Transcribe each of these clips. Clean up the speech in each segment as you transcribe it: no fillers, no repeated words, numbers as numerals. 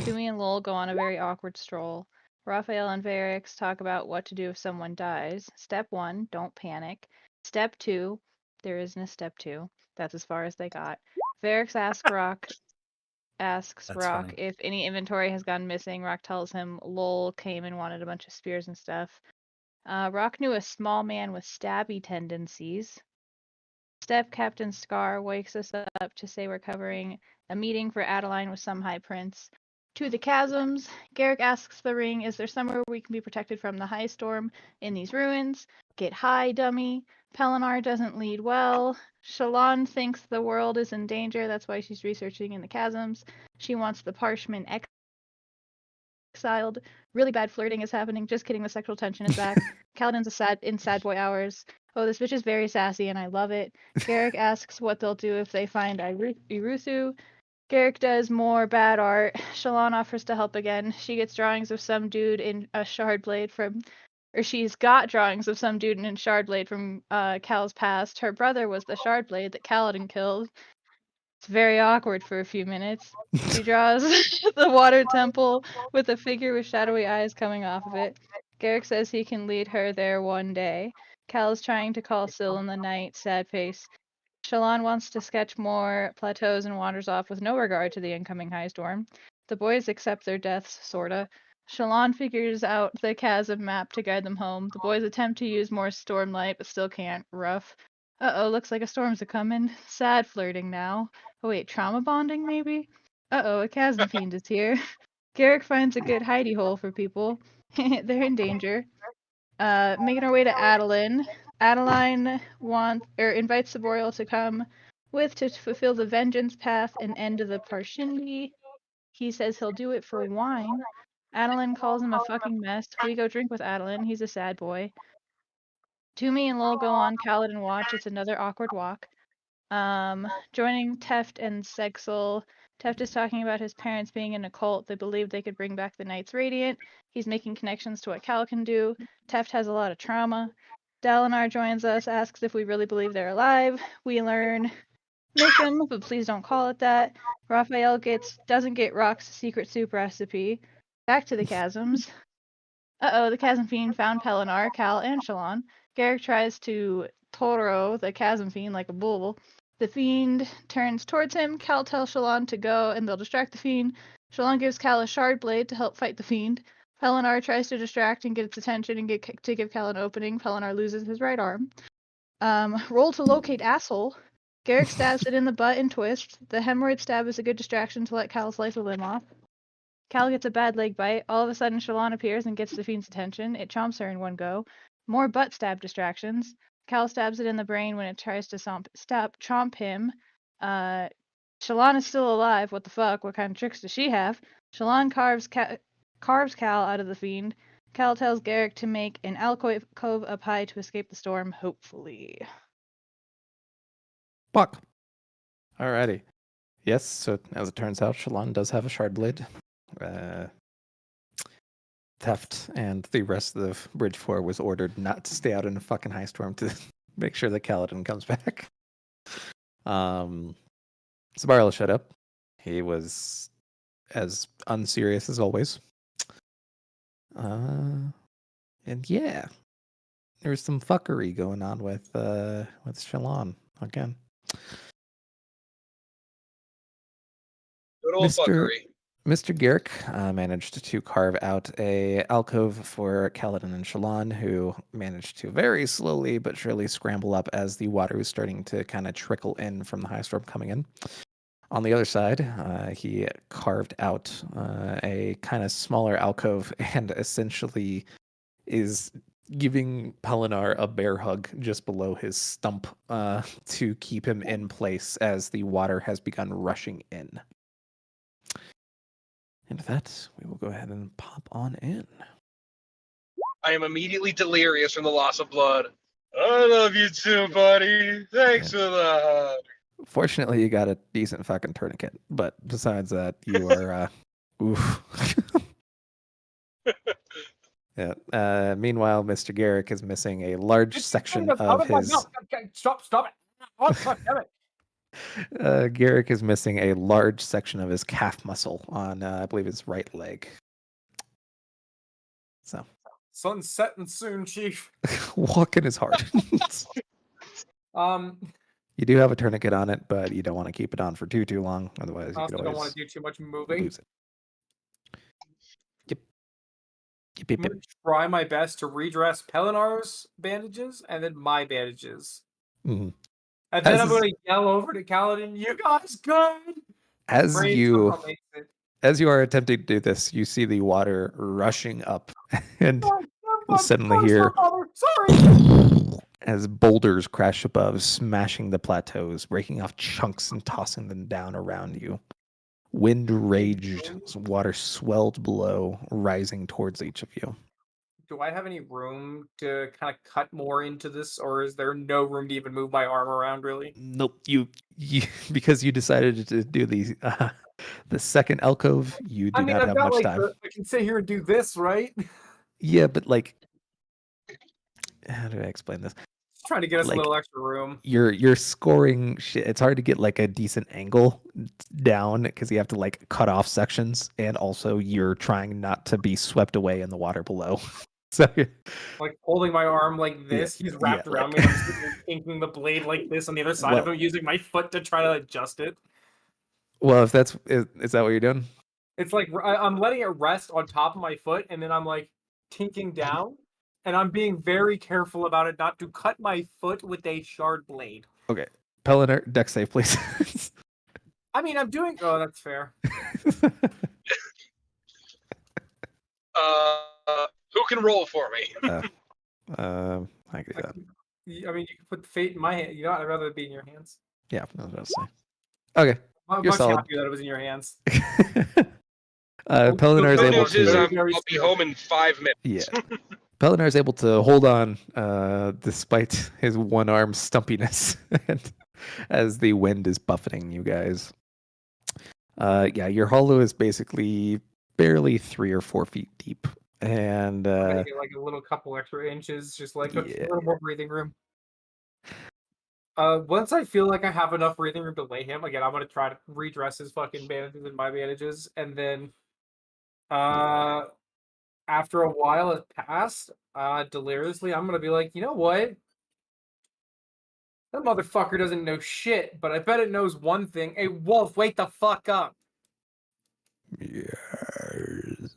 Tumi and Lowell go on a very awkward stroll. Raphael and Varix talk about what to do if someone dies. Step 1, don't panic. Step 2, there isn't a step 2. That's as far as they got. Varix asks That's Rock funny. if any inventory has gone missing. Rock tells him Lowell came and wanted a bunch of spears and stuff. Rock knew a small man with stabby tendencies. Step Captain Scar wakes us up to say we're covering a meeting for Adeline with some high prince. To the chasms, Garrick asks the ring, is there somewhere we can be protected from the high storm in these ruins? Get high, dummy. Pelinar doesn't lead well. Shalon thinks the world is in danger, that's why she's researching in the chasms. She wants the parchment exiled. Really bad flirting is happening. Just kidding, the sexual tension is back. Kaladin's in sad boy hours. Oh, this bitch is very sassy and I love it. Garrick asks what they'll do if they find Iruthu. Garrick does more bad art. Shalon offers to help again. She gets drawings of some dude in a shard blade from, or she's got drawings of some dude in a shard blade from Cal's past. Her brother was the shard blade that Kaladin killed. It's very awkward for a few minutes. She draws the water temple with a figure with shadowy eyes coming off of it. Garrick says he can lead her there one day. Cal is trying to call Syl in the night, sad face. Shalon wants to sketch more plateaus and wanders off with no regard to the incoming high storm. The boys accept their deaths, sorta. Shalon figures out the chasm map to guide them home. The boys attempt to use more Stormlight, but still can't. Rough. Uh-oh, looks like a storm's a-comin'. Sad flirting now. Oh wait, trauma bonding maybe? Uh-oh, a chasm fiend is here. Garrick finds a good hidey hole for people. They're in danger. Making our way to Adeline. Adeline invites Saborial to come with to fulfill the vengeance path and end the Parshindy. He says he'll do it for wine. Adeline calls him a fucking mess. We go drink with Adeline. He's a sad boy. Toomey and Lowell go on Kaladin watch. It's another awkward walk. Joining Teft and Sexel. Teft is talking about his parents being in a cult. They believe they could bring back the Knights Radiant. He's making connections to what Cal can do. Teft has a lot of trauma. Dalinar joins us, asks if we really believe they're alive. We learn, miss him, but please don't call it that. Raphael doesn't get Rock's secret soup recipe. Back to the chasms. Uh-oh, the chasm fiend found Pelinar, Cal, and Shalon. Garrick tries to Toro the chasm fiend like a bull. The fiend turns towards him. Cal tells Shalon to go and they'll distract the fiend. Shalon gives Cal a shard blade to help fight the fiend. Pelinar tries to distract and get its attention and to give Cal an opening. Pelinar loses his right arm. Roll to locate asshole. Garrick stabs it in the butt and twists. The hemorrhoid stab is a good distraction to let Cal slice a limb off. Cal gets a bad leg bite. All of a sudden, Shalon appears and gets the fiend's attention. It chomps her in one go. More butt stab distractions. Cal stabs it in the brain when it tries to chomp him. Shalon is still alive. What the fuck? What kind of tricks does she have? Shalon carves Cal out of the fiend. Cal tells Garrick to make an alcove up high to escape the storm, hopefully. Fuck. Alrighty. Yes, so as it turns out, Shalon does have a shard blade. Teft and the rest of the Bridge 4 was ordered not to stay out in a fucking high storm to make sure that Kaladin comes back. Sabariel shut up. He was as unserious as always. And yeah, there's some fuckery going on with Shalon again. Good old fuckery. Mr. Garrick managed to carve out a alcove for Kaladin and Shalon, who managed to very slowly but surely scramble up as the water was starting to kind of trickle in from the high storm coming in. On the other side, he carved out a kind of smaller alcove and essentially is giving Pelinar a bear hug just below his stump to keep him in place as the water has begun rushing in. And with that, we will go ahead and pop on in. I am immediately delirious from the loss of blood. I love you too, buddy. Thanks for the hug. Fortunately, you got a decent fucking tourniquet, but besides that, you are oof. Yeah. Meanwhile, Mr. Garrick is missing a large section of his. Stop it! Oh, God damn it! Garrick is missing a large section of his calf muscle on, I believe, his right leg. So Sun's setting soon, Chief. walking is hard. You do have a tourniquet on it, but you don't want to keep it on for too long. Otherwise, I you could also don't want always to do too much moving. lose it. Yep. Yep, I'm yep, yep. gonna try my best to redress Pelinar's bandages and then my bandages. Mhm. And then As I'm is- going to yell over to Kaladin, "You guys good?" As Pray you somehow makes it. as you are attempting to do this, you see the water rushing up, and I'm suddenly sorry, hear Father, sorry. as boulders crash above, smashing the plateaus, breaking off chunks and tossing them down around you. Wind raged, water swelled below, rising towards each of you. Do I have any room to kind of cut more into this, or is there no room to even move my arm around, really? Nope, you because you decided to do the second alcove, you do not I've have got much time. I can sit here and do this, right? Yeah, but like, how do I explain this? Just trying to get us a Like, little extra room. You're scoring shit. It's hard to get like a decent angle down because you have to like cut off sections, and also you're trying not to be swept away in the water below. So Like holding my arm like this, he's wrapped around me, and I'm sitting there kinking the blade like this on the other side of him, using my foot to try to adjust it. well, if that's is that what you're doing? It's like I'm letting it rest on top of my foot, and then I'm like tinking down, and I'm being very careful about it not to cut my foot with a shard blade. Okay, Pelinar, deck save, please. I mean, I'm doing. Oh, that's fair. Who can roll for me? I can do that. I mean, you can put the fate in my hand. You know, I'd rather it be in your hands. Yeah, that's what I was saying. Okay, I'm you're much solid. happier that it was in your hands. Pelinar is Good able news is to. I'll be home in 5 minutes. Yeah. Pelinar is able to hold on despite his one arm stumpiness and as the wind is buffeting you guys. Yeah, your hollow is basically barely 3 or 4 feet deep. And I'm gonna get like a little couple extra inches, just like a little more breathing room. Once I feel like I have enough breathing room to lay him, again, I'm gonna try to redress his fucking bandages and my bandages, and then after a while has passed, deliriously, I'm gonna be like, you know what? That motherfucker doesn't know shit, but I bet it knows one thing. Hey, Wolf, wake the fuck up. yes.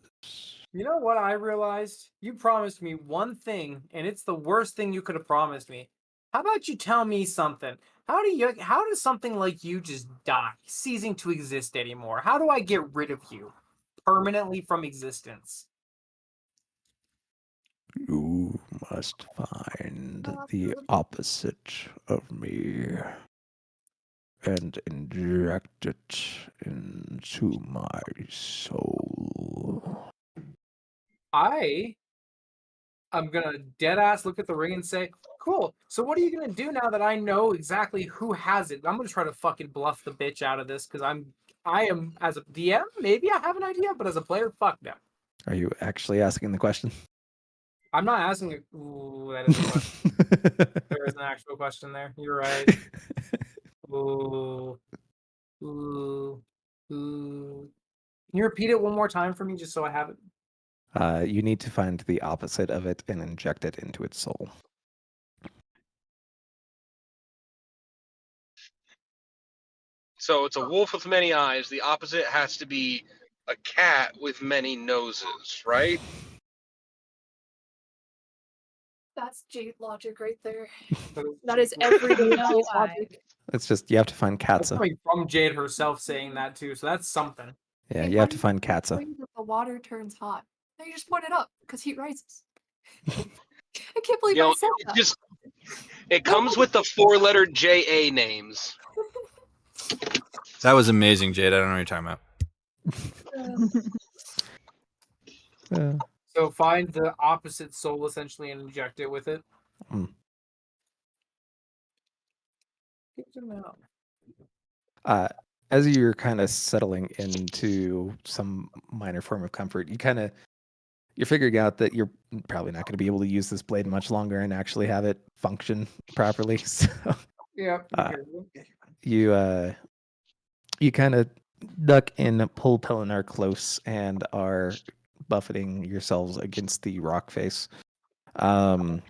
You know what I realized? You promised me one thing, and it's the worst thing you could have promised me. How about you tell me something? How does something like you just die, ceasing to exist anymore? How do I get rid of you permanently from existence? You must find the opposite of me and inject it into my soul. I'm gonna dead ass look at the ring and say, cool. So what are you gonna do now that I know exactly who has it? I'm gonna try to fucking bluff the bitch out of this because I am as a DM, maybe I have an idea, but as a player, fuck no. Are you actually asking the question? I'm not asking it. Ooh, that is a question. There is an actual question there. You're right. Ooh. Ooh. Ooh. Can you repeat it one more time for me just so I have it? You need to find the opposite of it and inject it into its soul. So it's a wolf with many eyes. The opposite has to be a cat with many noses, right? That's Jade logic right there. So That is everyday No Jade eye. logic. It's just you have to find that's Katza. coming from Jade herself saying that too, so that's something. Yeah, Hey, you have how to do find Katza. explain that the water turns hot? No, you just point it up because heat rises. I can't believe You know, I said it that. just it comes with the 4-letter JA names. That was amazing, Jade. I don't know what you're talking about. So find the opposite soul essentially and inject it with it. Mm. Get them out. As you're kind of settling into some minor form of comfort, you're figuring out that you're probably not going to be able to use this blade much longer and actually have it function properly. So Yeah. Uh, you kind of duck and pull Pelinar close and are buffeting yourselves against the rock face. Well,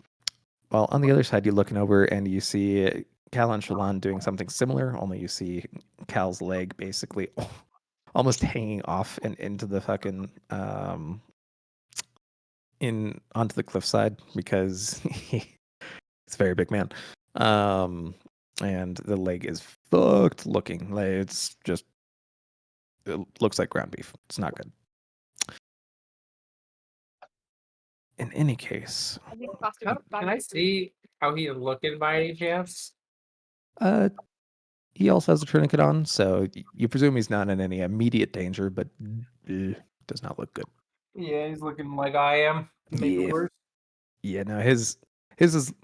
on the other side, you're looking over and you see Cal and Shalon doing something similar, only you see Cal's leg basically almost hanging off and into the fucking in onto the cliffside because he's a very big man. And the leg is fucked looking. Like it's just it looks like ground beef. It's not good. In any case, I think costume Can I see how he is looking by any chance? he also has a tourniquet on, so you presume he's not in any immediate danger, but does not look good. Yeah, he's looking like I am. Maybe Yeah. worse. Yeah, no, his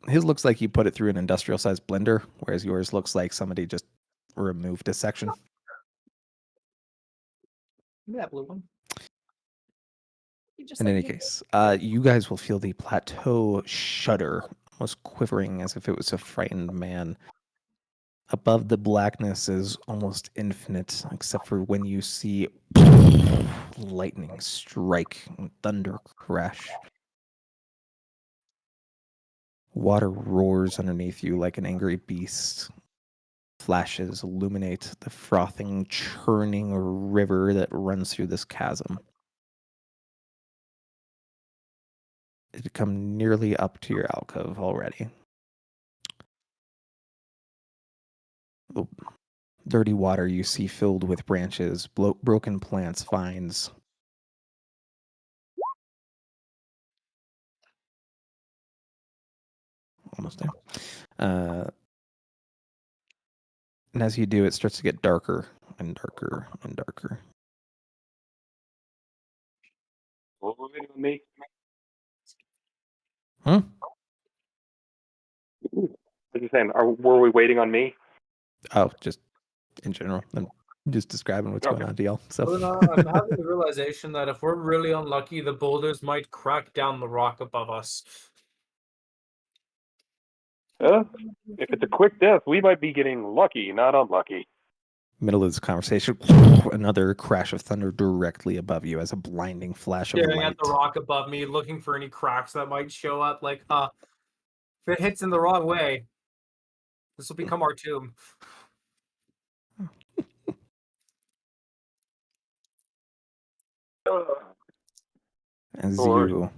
looks like you put it through an industrial sized blender, whereas yours looks like somebody just removed a section. Give me that blue one. You just In like any gave case, you guys will feel the plateau shudder, almost quivering as if it was a frightened man. Above the blackness is almost infinite, except for when you see lightning strike and thunder crash. Water roars underneath you like an angry beast. Flashes illuminate the frothing, churning river that runs through this chasm. It had come nearly up to your alcove already. The dirty water you see filled with branches, broken plants, vines. Almost there. And as you do, it starts to get darker and darker and darker. What were we waiting on me? Huh? What you saying? Were we waiting on me? Oh, just in general. I'm just describing what's going Okay. on to y'all. So Well, I'm having the realization that if we're really unlucky, the boulders might crack down the rock above us. If it's a quick death, we might be getting lucky, not unlucky. middle of this conversation, another crash of thunder directly above you as a blinding flash of Staring light. at the rock above me, looking for any cracks that might show up. Like, if it hits in the wrong way, this will become our tomb. As Lord. you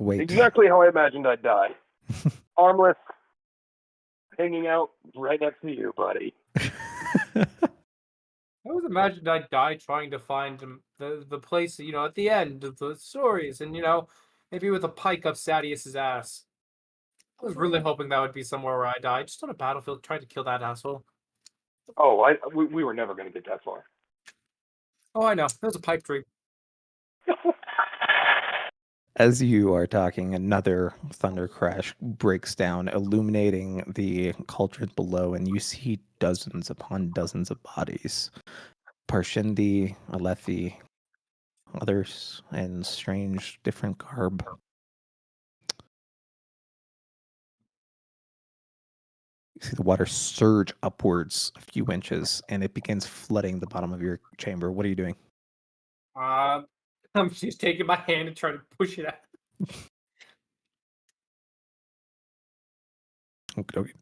wait. Exactly how I imagined I'd die. Armless, hanging out right next to you, buddy. I always imagined I'd die trying to find the place, at the end of the stories, and maybe with a pike up Sadius's ass. I was really hoping that would be somewhere where I died, just on a battlefield, trying to kill that asshole. Oh, we were never going to get that far. Oh, I know. There's a pipe dream. As you are talking, another thunder crash breaks down, illuminating the cauldron below, and you see dozens upon dozens of bodies. Parshindi, Alethi, others in strange, different garb. You see the water surge upwards a few inches, and it begins flooding the bottom of your chamber. What are you doing? I'm just taking my hand and trying to push it out. Okay.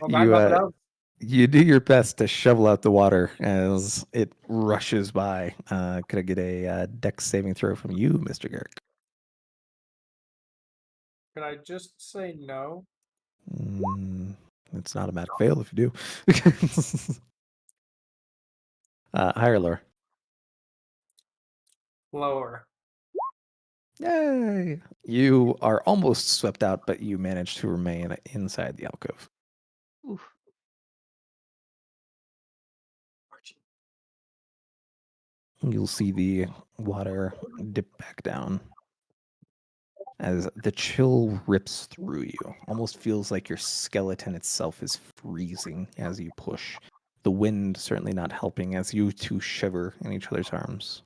Oh, man, nothing else. You do your best to shovel out the water as it rushes by. Could I get a dex saving throw from you, Mr. Garrick? Can I just say no? It's an automatic fail if you do. Higher or lower? Lower. Yay! You are almost swept out, but you manage to remain inside the alcove. Oof. You'll see the water dip back down as the chill rips through you. Almost feels like your skeleton itself is freezing as you push. The wind certainly not helping as you two shiver in each other's arms.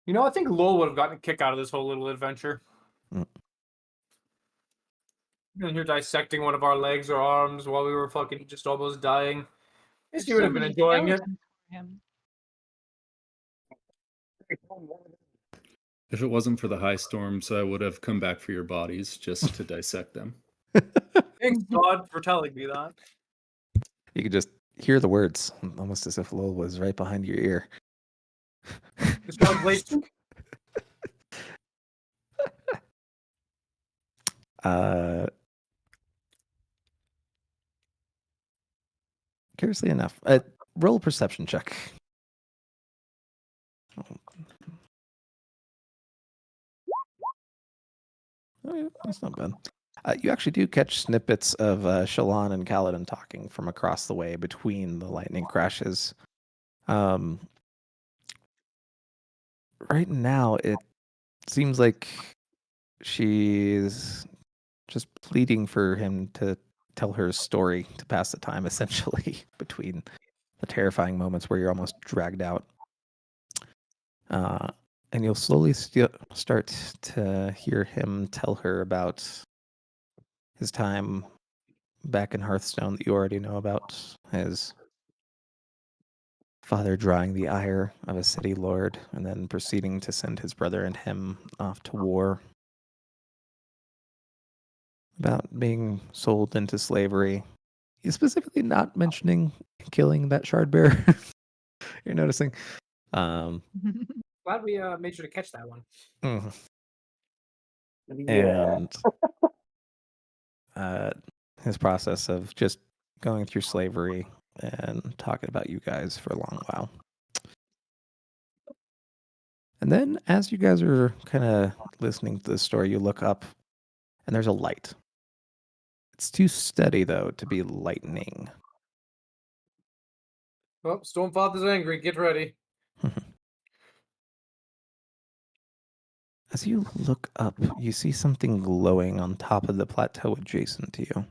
I think Lowell would have gotten a kick out of this whole little adventure. And you're dissecting one of our legs or arms while we were fucking just almost dying. At There's least you would so have been many enjoying it. skeletons for him. If it wasn't for the high storms, I would have come back for your bodies just to dissect them. Thanks, God, for telling me that. You could just hear the words, almost as if Lowell was right behind your ear. Stormlight. Curiously enough, roll a perception check. Oh, yeah, that's not bad. You actually do catch snippets of Shallan and Kaladin talking from across the way between the lightning crashes. Right now, it seems like she's just pleading for him to tell her story to pass the time, essentially, between the terrifying moments where you're almost dragged out. And you'll slowly start to hear him tell her about his time back in Hearthstone that you already know about. His father drawing the ire of a city lord and then proceeding to send his brother and him off to war. About being sold into slavery. He's specifically not mentioning killing that shard bearer. You're noticing. Glad we made sure to catch that one. Yeah. And his process of just going through slavery and talking about you guys for a long while. And then as you guys are kind of listening to the story, you look up and there's a light. It's too steady, though, to be lightning. Oh, Stormfather's angry. Get ready. As you look up, you see something glowing on top of the plateau adjacent to you.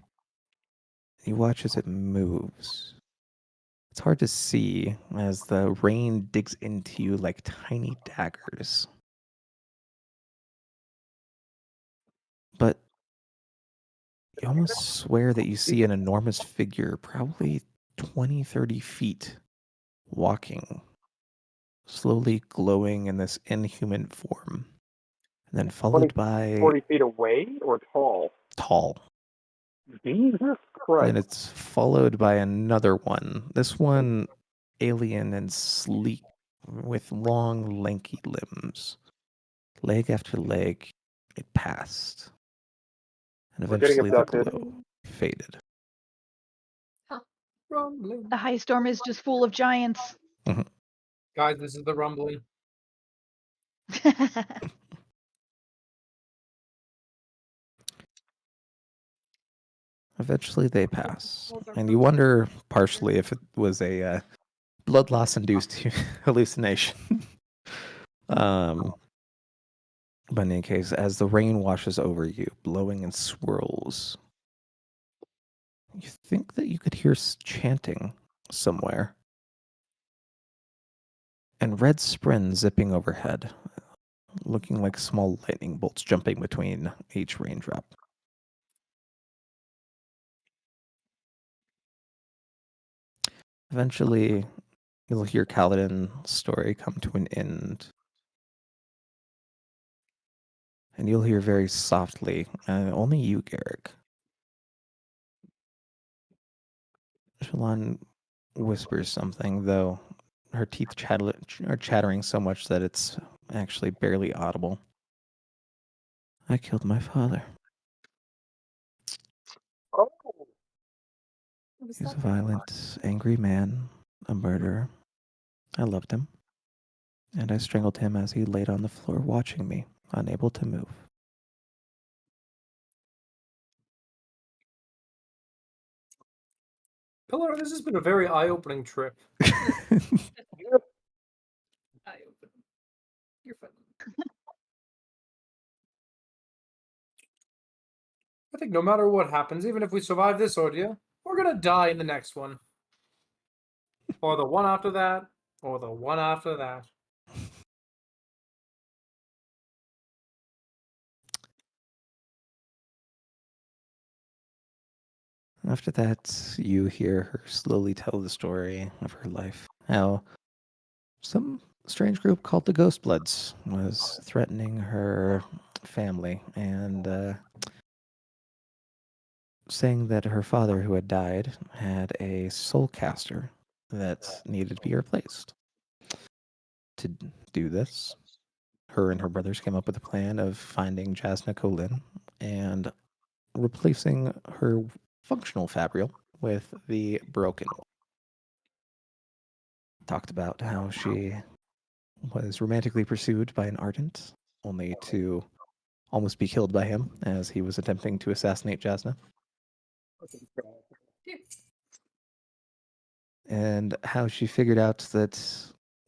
You watch as it moves. It's hard to see as the rain digs into you like tiny daggers. But you almost swear that you see an enormous figure, probably 20, 30 feet, walking, slowly glowing in this inhuman form. And then followed by 40 feet away or tall? tall. Jesus And Christ. then it's followed by another one. This one alien and sleek with long, lanky limbs. Leg after leg, it passed. And We're getting eventually the abducted. glow faded. Rumbling. The high storm is just full of giants. Guys, this is the rumbling. Eventually they pass. And you wonder partially if it was a blood loss induced hallucination. But in any case, as the rain washes over you, blowing in swirls, you think that you could hear chanting somewhere. And red spren zipping overhead, looking like small lightning bolts jumping between each raindrop. Eventually, you'll hear Kaladin's story come to an end. And you'll hear very softly, only you, Garrick. Shallan whispers something, though her teeth are chattering so much that it's actually barely audible. I killed my father. Oh, What is He was a that? violent, angry man, a murderer. I loved him. And I strangled him as he laid on the floor watching me, unable to move. Pillar, this has been a very eye-opening trip. Eye-opening. You're fun. I think no matter what happens, even if we survive this ordeal, we're gonna die in the next one. Or the one after that, or the one after that. After that, you hear her slowly tell the story of her life. How some strange group called the Ghost Bloods was threatening her family and saying that her father, who had died, had a soul caster that needed to be replaced. To do this, her and her brothers came up with a plan of finding Jasna Kolin and replacing her functional fabrial with the broken one. Talked about how she was romantically pursued by an Ardent, only to almost be killed by him as he was attempting to assassinate Jasna. And how she figured out that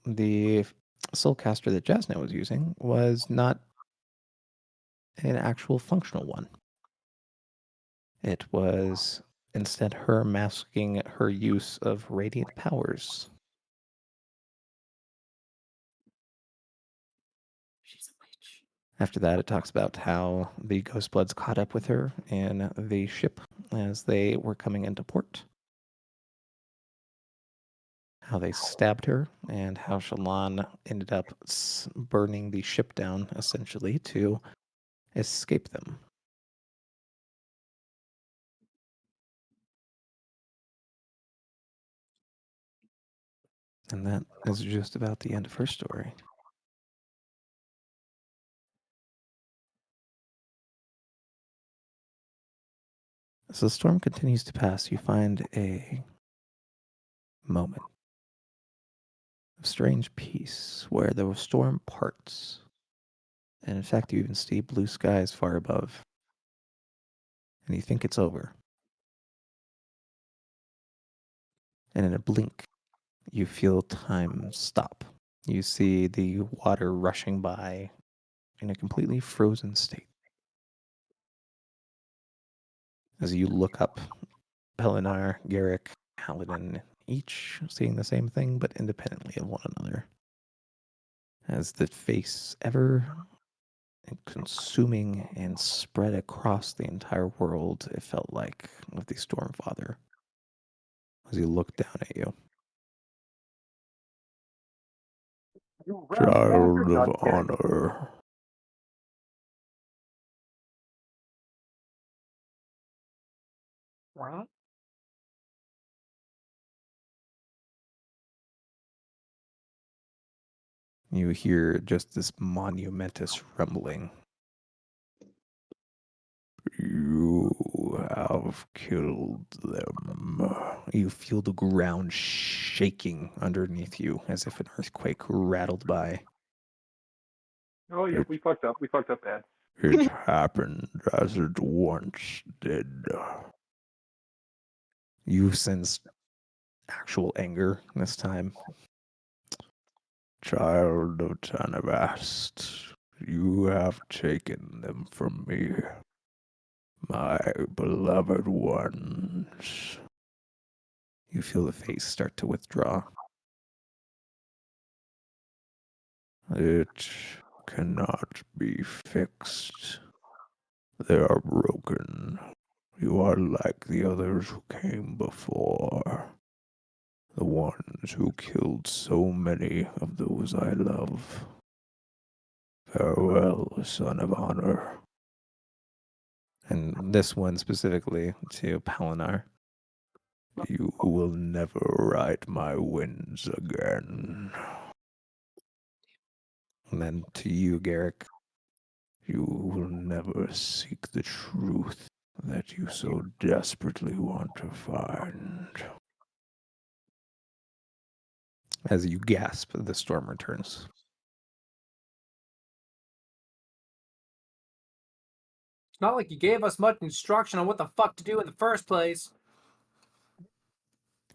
the soulcaster that Jasna was using was not an actual functional one. It was instead her masking her use of radiant powers. She's a witch. After that, it talks about how the Ghost Bloods caught up with her in the ship as they were coming into port. How they stabbed her, and how Shallan ended up burning the ship down, essentially, to escape them. And that is just about the end of her story. As the storm continues to pass, you find a moment of strange peace where the storm parts. And in fact, you even see blue skies far above. And you think it's over. And in a blink, you feel time stop. You see the water rushing by in a completely frozen state. As you look up, Pelinar, Garrick, Paladin, each seeing the same thing, but independently of one another. As the face ever consuming and spread across the entire world, it felt like, of the Stormfather. As he looked down at you. You Child of bastard. honor. What? You hear just this monumentous rumbling. You have killed them. You feel the ground shaking underneath you as if an earthquake rattled by. Oh yeah, we fucked up. We fucked up bad. It happened as it once did. You sense actual anger this time. Child of Tanavast, you have taken them from me. My beloved ones. You feel the face start to withdraw. It cannot be fixed. They are broken. You are like the others who came before. The ones who killed so many of those I love. Farewell, son of honor. And this one specifically to Palinar. You will never ride my winds again. And then to you, Garrick. You will never seek the truth that you so desperately want to find. As you gasp, the storm returns. It's not like you gave us much instruction on what the fuck to do in the first place.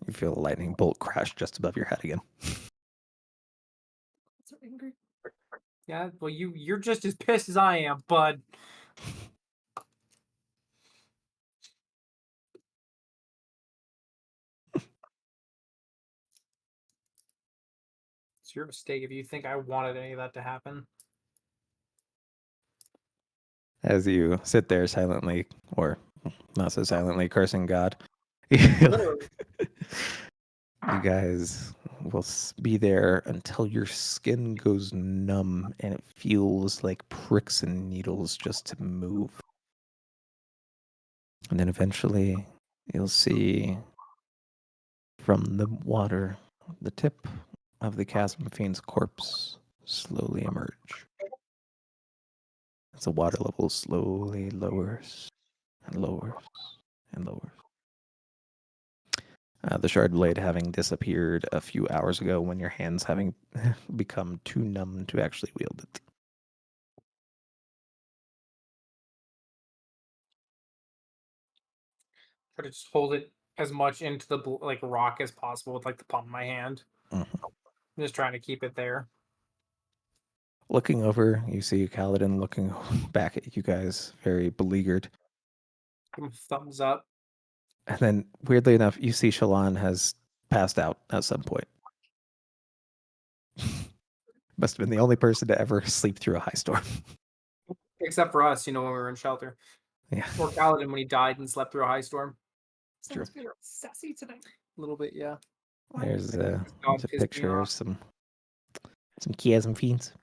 You feel a lightning bolt crash just above your head again. So angry. Yeah, well, you're just as pissed as I am, bud. It's your mistake if you think I wanted any of that to happen. As you sit there silently, or not so silently, cursing God, Literally. You guys will be there until your skin goes numb and it feels like pricks and needles just to move. And then eventually you'll see from the water the tip of the chasm fiend's corpse slowly emerge. As the water level slowly lowers and lowers and lowers. The shard blade having disappeared a few hours ago when your hands having become too numb to actually wield it. Try to just hold it as much into the like rock as possible with like the palm of my hand. Mhm. I'm just trying to keep it there. Looking over, you see Kaladin looking back at you guys, very beleaguered. Give him a thumbs up. And then, weirdly enough, you see Shallan has passed out at some point. Must have been the only person to ever sleep through a high storm. Except for us, when we were in shelter. Yeah. Or Kaladin when he died and slept through a high storm. Someone's being real sassy tonight. A little bit, yeah. There's Dog a pissed me picture of off. some chiasm fiends.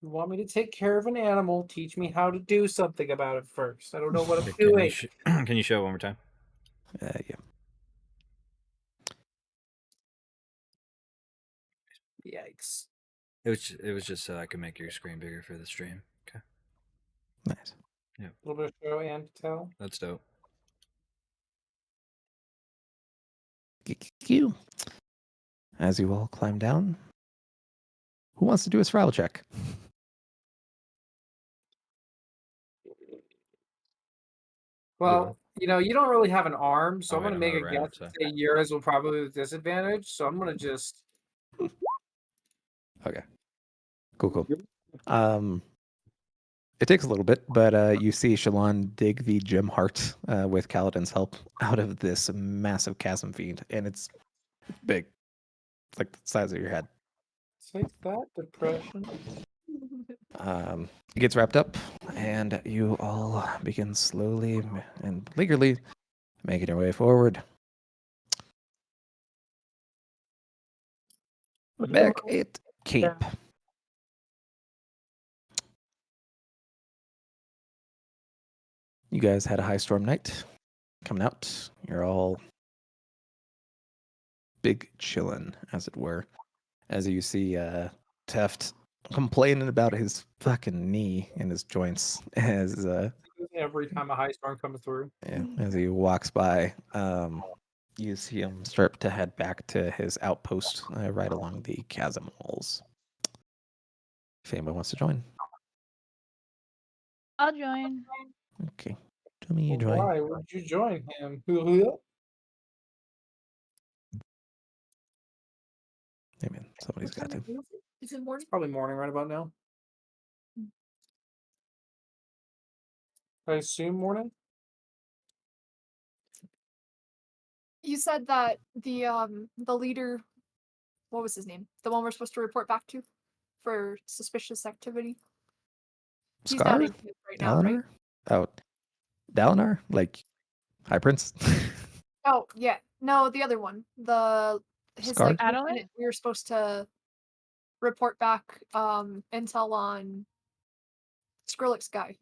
You want me to take care of an animal? Teach me how to do something about it first. I don't know what I'm Can you, doing. can you show it one more time? Yeah. Yikes. It was just so I could make your screen bigger for the stream. Okay, Nice. A little bit of show and tell. that's dope. You. As you all climb down, who wants to do a survival check? Well, you don't really have an arm, so Oh, I'm wait, gonna I'm make not a around, guess and so- say yours will probably have disadvantage. So I'm gonna just Okay. Cool. It takes a little bit, but you see Shallan dig the gem heart with Kaladin's help out of this massive chasm fiend, and it's big. It's like the size of your head. take that depression. It gets wrapped up, and you all begin slowly and leisurely making your way forward. Back at Cape. You guys had a high storm night coming out. You're all big chillin', as it were, as you see Teft complaining about his fucking knee and his joints as Every time a high storm comes through. as he walks by. You see him start to head back to his outpost right along the chasm walls. If anyone wants to join. I'll join. Okay. Tell me you Well, join. why would you join him? Hey man, somebody's got to. Is it morning? Probably morning right about now. I assume morning. You said that the leader, what was his name? The one we're supposed to report back to for suspicious activity. He's Scar? down in camp right now, right? Dalinar? Oh, Dalinar? Like High Prince? Oh yeah, no, the other one. His Scar? like Adelaide? lieutenant, we were supposed to report back intel on Skrillex guy.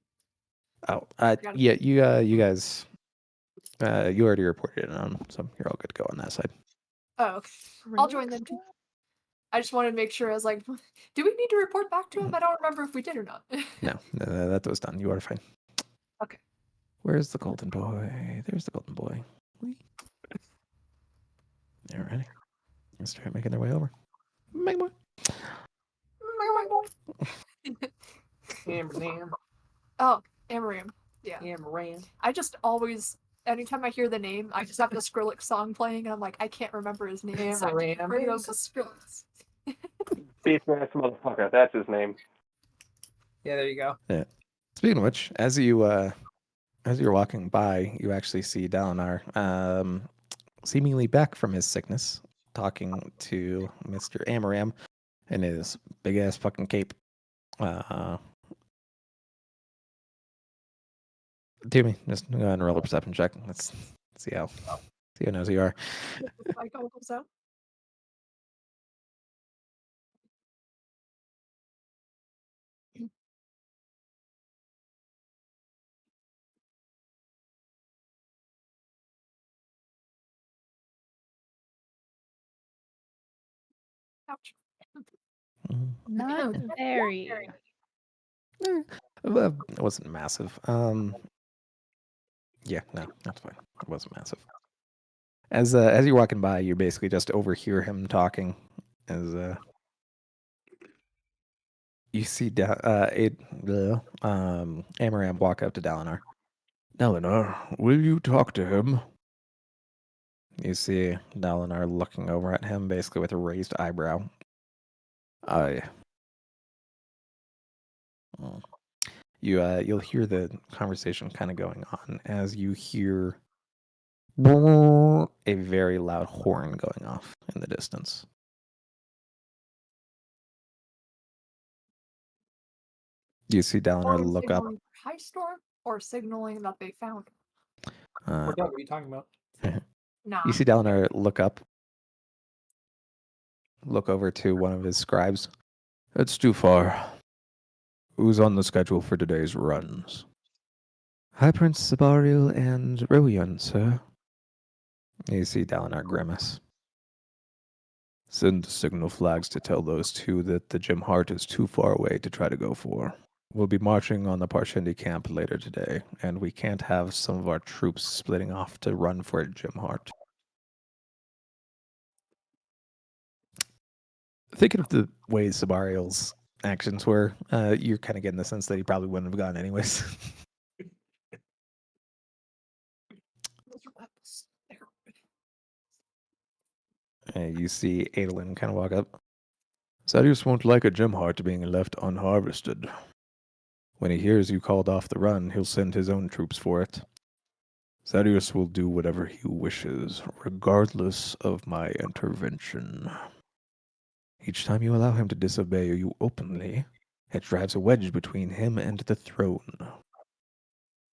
Oh, Got it. yeah, you guys, you already reported it on, so you're all good to go on that side. Oh, okay. I'll join them too. I just wanted to make sure. I was like, do we need to report back to him? I don't remember if we did or not. No, that was done. You are fine. Okay. Where's the golden boy? There's the golden boy. Whee. All righty. Let's start making their way over. Make more. Amram. Oh, Amaram. Yeah. Amram. I just always, anytime I hear the name, I just have the Skrillex song playing, and I'm like, I can't remember his name. So I just refer to him as Skrillex. Beastmaster motherfucker, that's his name. Yeah, there you go. Yeah. Speaking of which, as you're walking by, you actually see Dalinar, seemingly back from his sickness, talking to Mr. Amaram in his big ass fucking cape. Do me. Just go ahead and roll a perception check. Let's see how nosy you are. The psycho comes out. Ouch. Mhm. Not very. Well, it wasn't massive. Yeah, no, that's fine. It wasn't massive. As you're walking by, you basically just overhear him talking. As you see Amaram walk up to Dalinar. Dalinar, will you talk to him? You see Dalinar looking over at him, basically with a raised eyebrow. Aye. Mm. You'll hear the conversation kind of going on as you hear a very loud horn going off in the distance. You see Dalinar Horn look up. signaling for high storm or signaling that they found him? Uh, What are you talking about? Nah. you see Dalinar look up, look over to one of his scribes. It's too far. Who's on the schedule for today's runs? High Prince Sabariel and Royan, sir. You see Dalinar grimace. Send the signal flags to tell those two that the Gem Heart is too far away to try to go for. We'll be marching on the Parshendi camp later today, and we can't have some of our troops splitting off to run for Gem Heart. Thinking of the way Sabariel's actions were, you're kind of getting the sense that he probably wouldn't have gone anyways. Those are weapons. You see Adolin kind of walk up. Sadius won't like a gem heart being left unharvested. When he hears you called off the run, he'll send his own troops for it. Sadius will do whatever he wishes, regardless of my intervention. Each time you allow him to disobey you openly, it drives a wedge between him and the throne.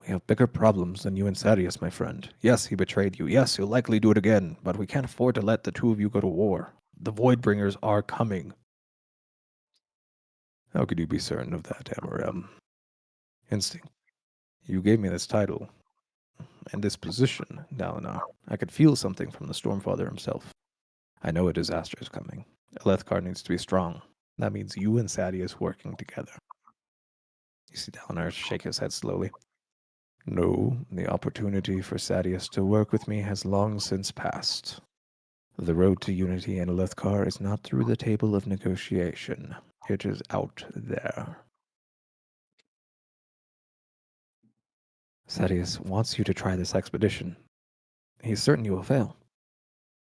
We have bigger problems than you and Sadius, my friend. Yes, he betrayed you. Yes, he'll likely do it again, but we can't afford to let the two of you go to war. The Voidbringers are coming. How could you be certain of that, Amaram? Instinct. You gave me this title and this position, Dalinar. I could feel something from the Stormfather himself. I know a disaster is coming. Alethkar needs to be strong. That means you and Sadius working together. You see Dalinar shake his head slowly. No, the opportunity for Sadius to work with me has long since passed. The road to unity in Alethkar is not through the table of negotiation. It is out there. Sadius wants you to try this expedition. He's certain you will fail.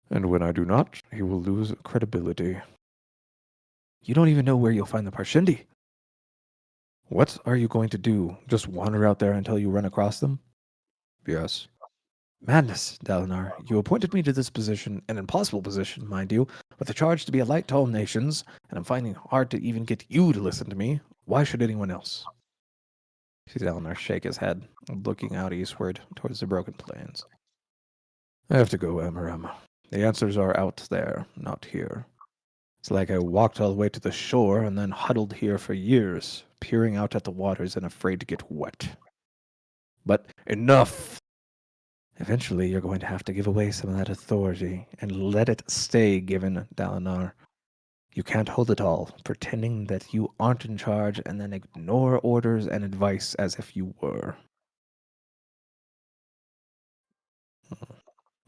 And when I do not, he will lose credibility. You don't even know where you'll find the Parshendi. What are you going to do? Just wander out there until you run across them? Yes. Madness, Dalinar. You appointed me to this position, an impossible position, mind you, with the charge to be a light to all nations, and I'm finding it hard to even get you to listen to me. Why should anyone else? See Dalinar shake his head, looking out eastward towards the Broken Plains. I have to go, Amaram. The answers are out there, not here. It's like I walked all the way to the shore and then huddled here for years, peering out at the waters and afraid to get wet. But enough! Eventually, you're going to have to give away some of that authority and let it stay given, Dalinar. You can't hold it all, pretending that you aren't in charge and then ignore orders and advice as if you were.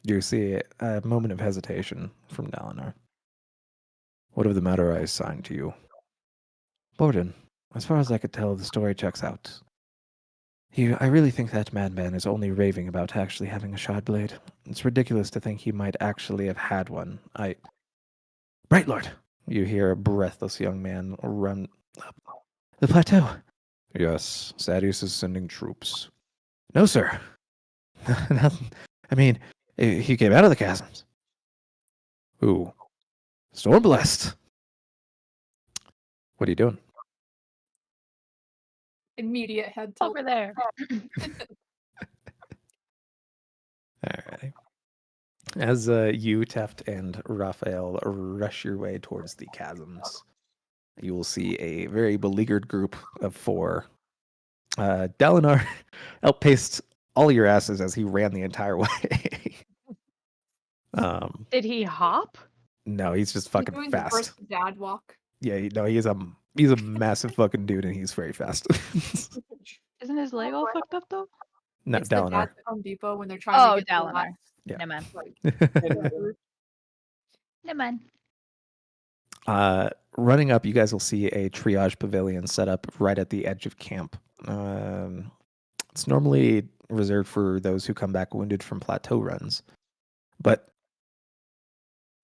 You see a moment of hesitation from Dalinar. What of the matter I assigned to you? Borden, as far as I could tell, the story checks out. I really think that madman is only raving about actually having a shard blade. It's ridiculous to think he might actually have had one. Bright Lord! You hear a breathless young man run up the plateau. Yes, Sadius is sending troops. No, sir. I mean, he came out of the chasms. Who? Stormblessed. What are you doing? Immediate head tilt. Over there. Alrighty. As you, Teft, and Raphael rush your way towards the chasms, you will see a very beleaguered group of 4. Dalinar outpaced all your asses as he ran the entire way. Did he hop? No, he's just He's fucking doing the fast. first dad walk. Yeah, he's a massive fucking dude, and he's very fast. Isn't his leg all fucked up though? No, It's the Dalinar. dad at Home Depot when they're trying Oh, to get the Dalinar. last, Yeah. Never mind. like, Never mind. Running up, you guys will see a triage pavilion set up right at the edge of camp. It's normally reserved for those who come back wounded from plateau runs, but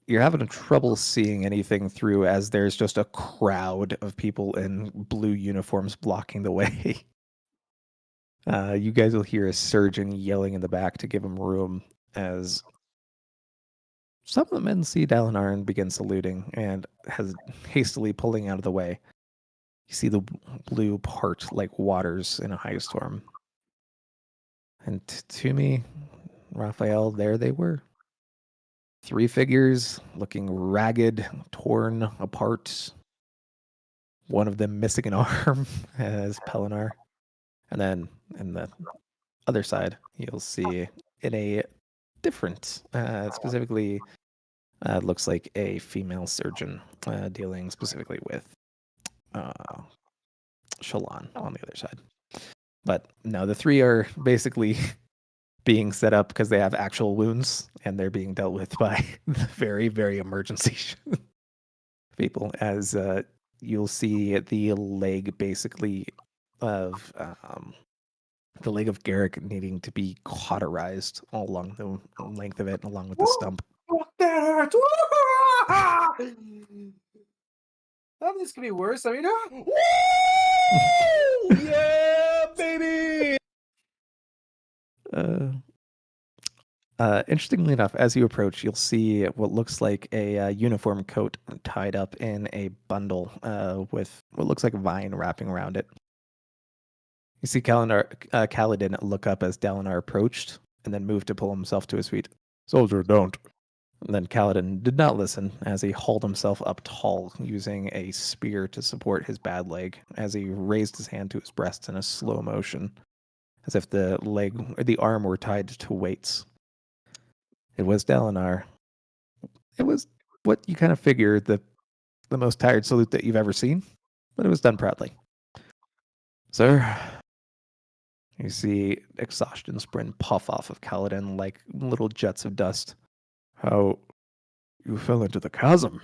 you're having trouble seeing anything through as there's just a crowd of people in blue uniforms blocking the way. You guys will hear a surgeon yelling in the back to give him room as some of the men see Dalinar and begin saluting and has hastily pulling out of the way. You see the blue part like waters in a high storm. And to me, Raphael, there they were. 3 figures looking ragged, torn apart. One of them missing an arm as Pelinar. And then in the other side, you'll see in a different, specifically, looks like a female surgeon dealing specifically with Shallan on the other side. But no, the 3 are basically being set up because they have actual wounds and they're being dealt with by the very, very emergency people. As you'll see the leg basically of the leg of Garrick needing to be cauterized all along the length of it, along with the stump. Fuck, that hurts. Oh, this could be worse. I mean, Yeah, baby. Interestingly enough, as you approach, you'll see what looks like a uniform coat tied up in a bundle with what looks like a vine wrapping around it. You see Kaladin look up as Dalinar approached and then moved to pull himself to his feet. Soldier, don't. And then Kaladin did not listen as he hauled himself up tall, using a spear to support his bad leg as he raised his hand to his breast in a slow motion, as if the leg or the arm were tied to weights. It was Dalinar. It was what you kind of figured the most tired salute that you've ever seen, but it was done proudly. Sir, you see exhaustion sprint puff off of Kaladin like little jets of dust. How you fell into the chasm?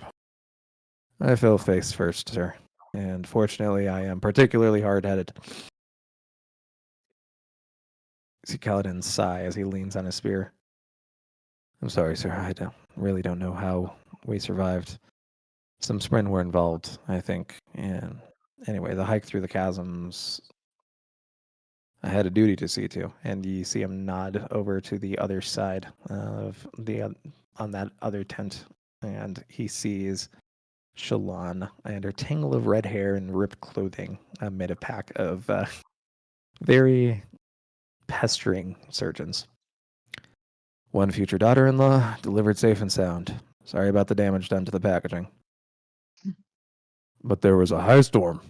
I fell face first, sir, and fortunately I am particularly hard-headed. You see Kaladin sigh as he leans on his spear. I'm sorry, sir. I really don't know how we survived. Some Spren were involved, I think. And anyway, the hike through the chasms, I had a duty to see to. And you see him nod over to the other side of on that other tent, and he sees Shallan and her tangle of red hair and ripped clothing amid a pack of very pestering surgeons. One future daughter-in-law delivered safe and sound. Sorry about the damage done to the packaging. But there was a high storm.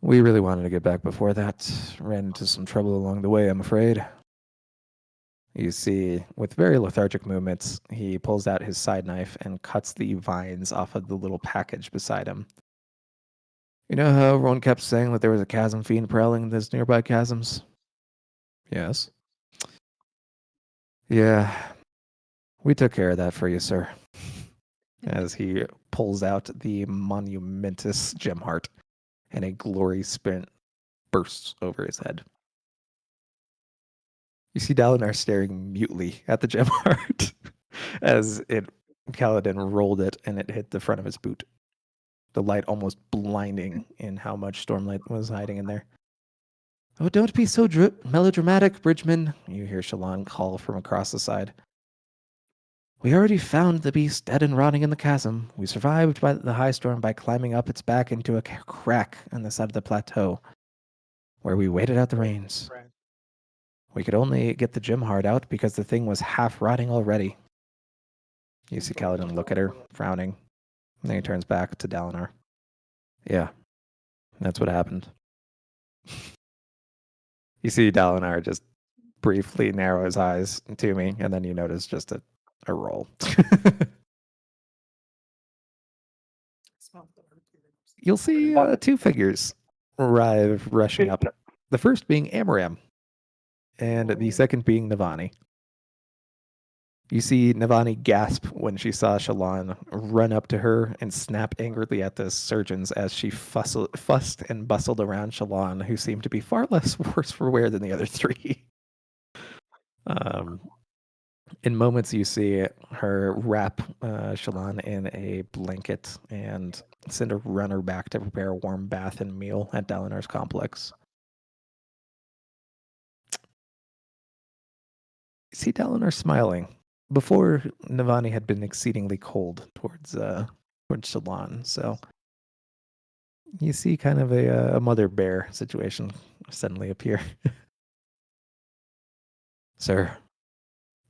We really wanted to get back before that. Ran into some trouble along the way, I'm afraid. You see, with very lethargic movements, he pulls out his side knife and cuts the vines off of the little package beside him. You know how everyone kept saying that there was a chasm fiend prowling those nearby chasms? Yes. Yeah, we took care of that for you, sir. As he pulls out the monumentous gem heart, and a glory sprint bursts over his head. You see Dalinar staring mutely at the gem heart as Kaladin rolled it and it hit the front of his boot. The light almost blinding in how much Stormlight was hiding in there. Oh, don't be so melodramatic, Bridgman, you hear Shallan call from across the side. We already found the beast dead and rotting in the chasm. We survived by the high storm by climbing up its back into a crack on the side of the plateau, where we waited out the rains. We could only get the gem heart out because the thing was half rotting already. You see Kaladin look at her, frowning. And then he turns back to Dalinar. Yeah, that's what happened. You see Dalinar just briefly narrow his eyes to me, and then you notice just a roll. You'll see two figures arrive rushing up. The first being Amaram, and the second being Navani. You see Navani gasp when she saw Shallan, run up to her and snap angrily at the surgeons as she fussed and bustled around Shallan, who seemed to be far less worse for wear than the other three. In moments, you see her wrap Shallan in a blanket and send her runner back to prepare a warm bath and meal at Dalinar's complex. You see Dalinar smiling. Before, Navani had been exceedingly cold towards Shallan, so you see kind of a mother bear situation suddenly appear. Sir,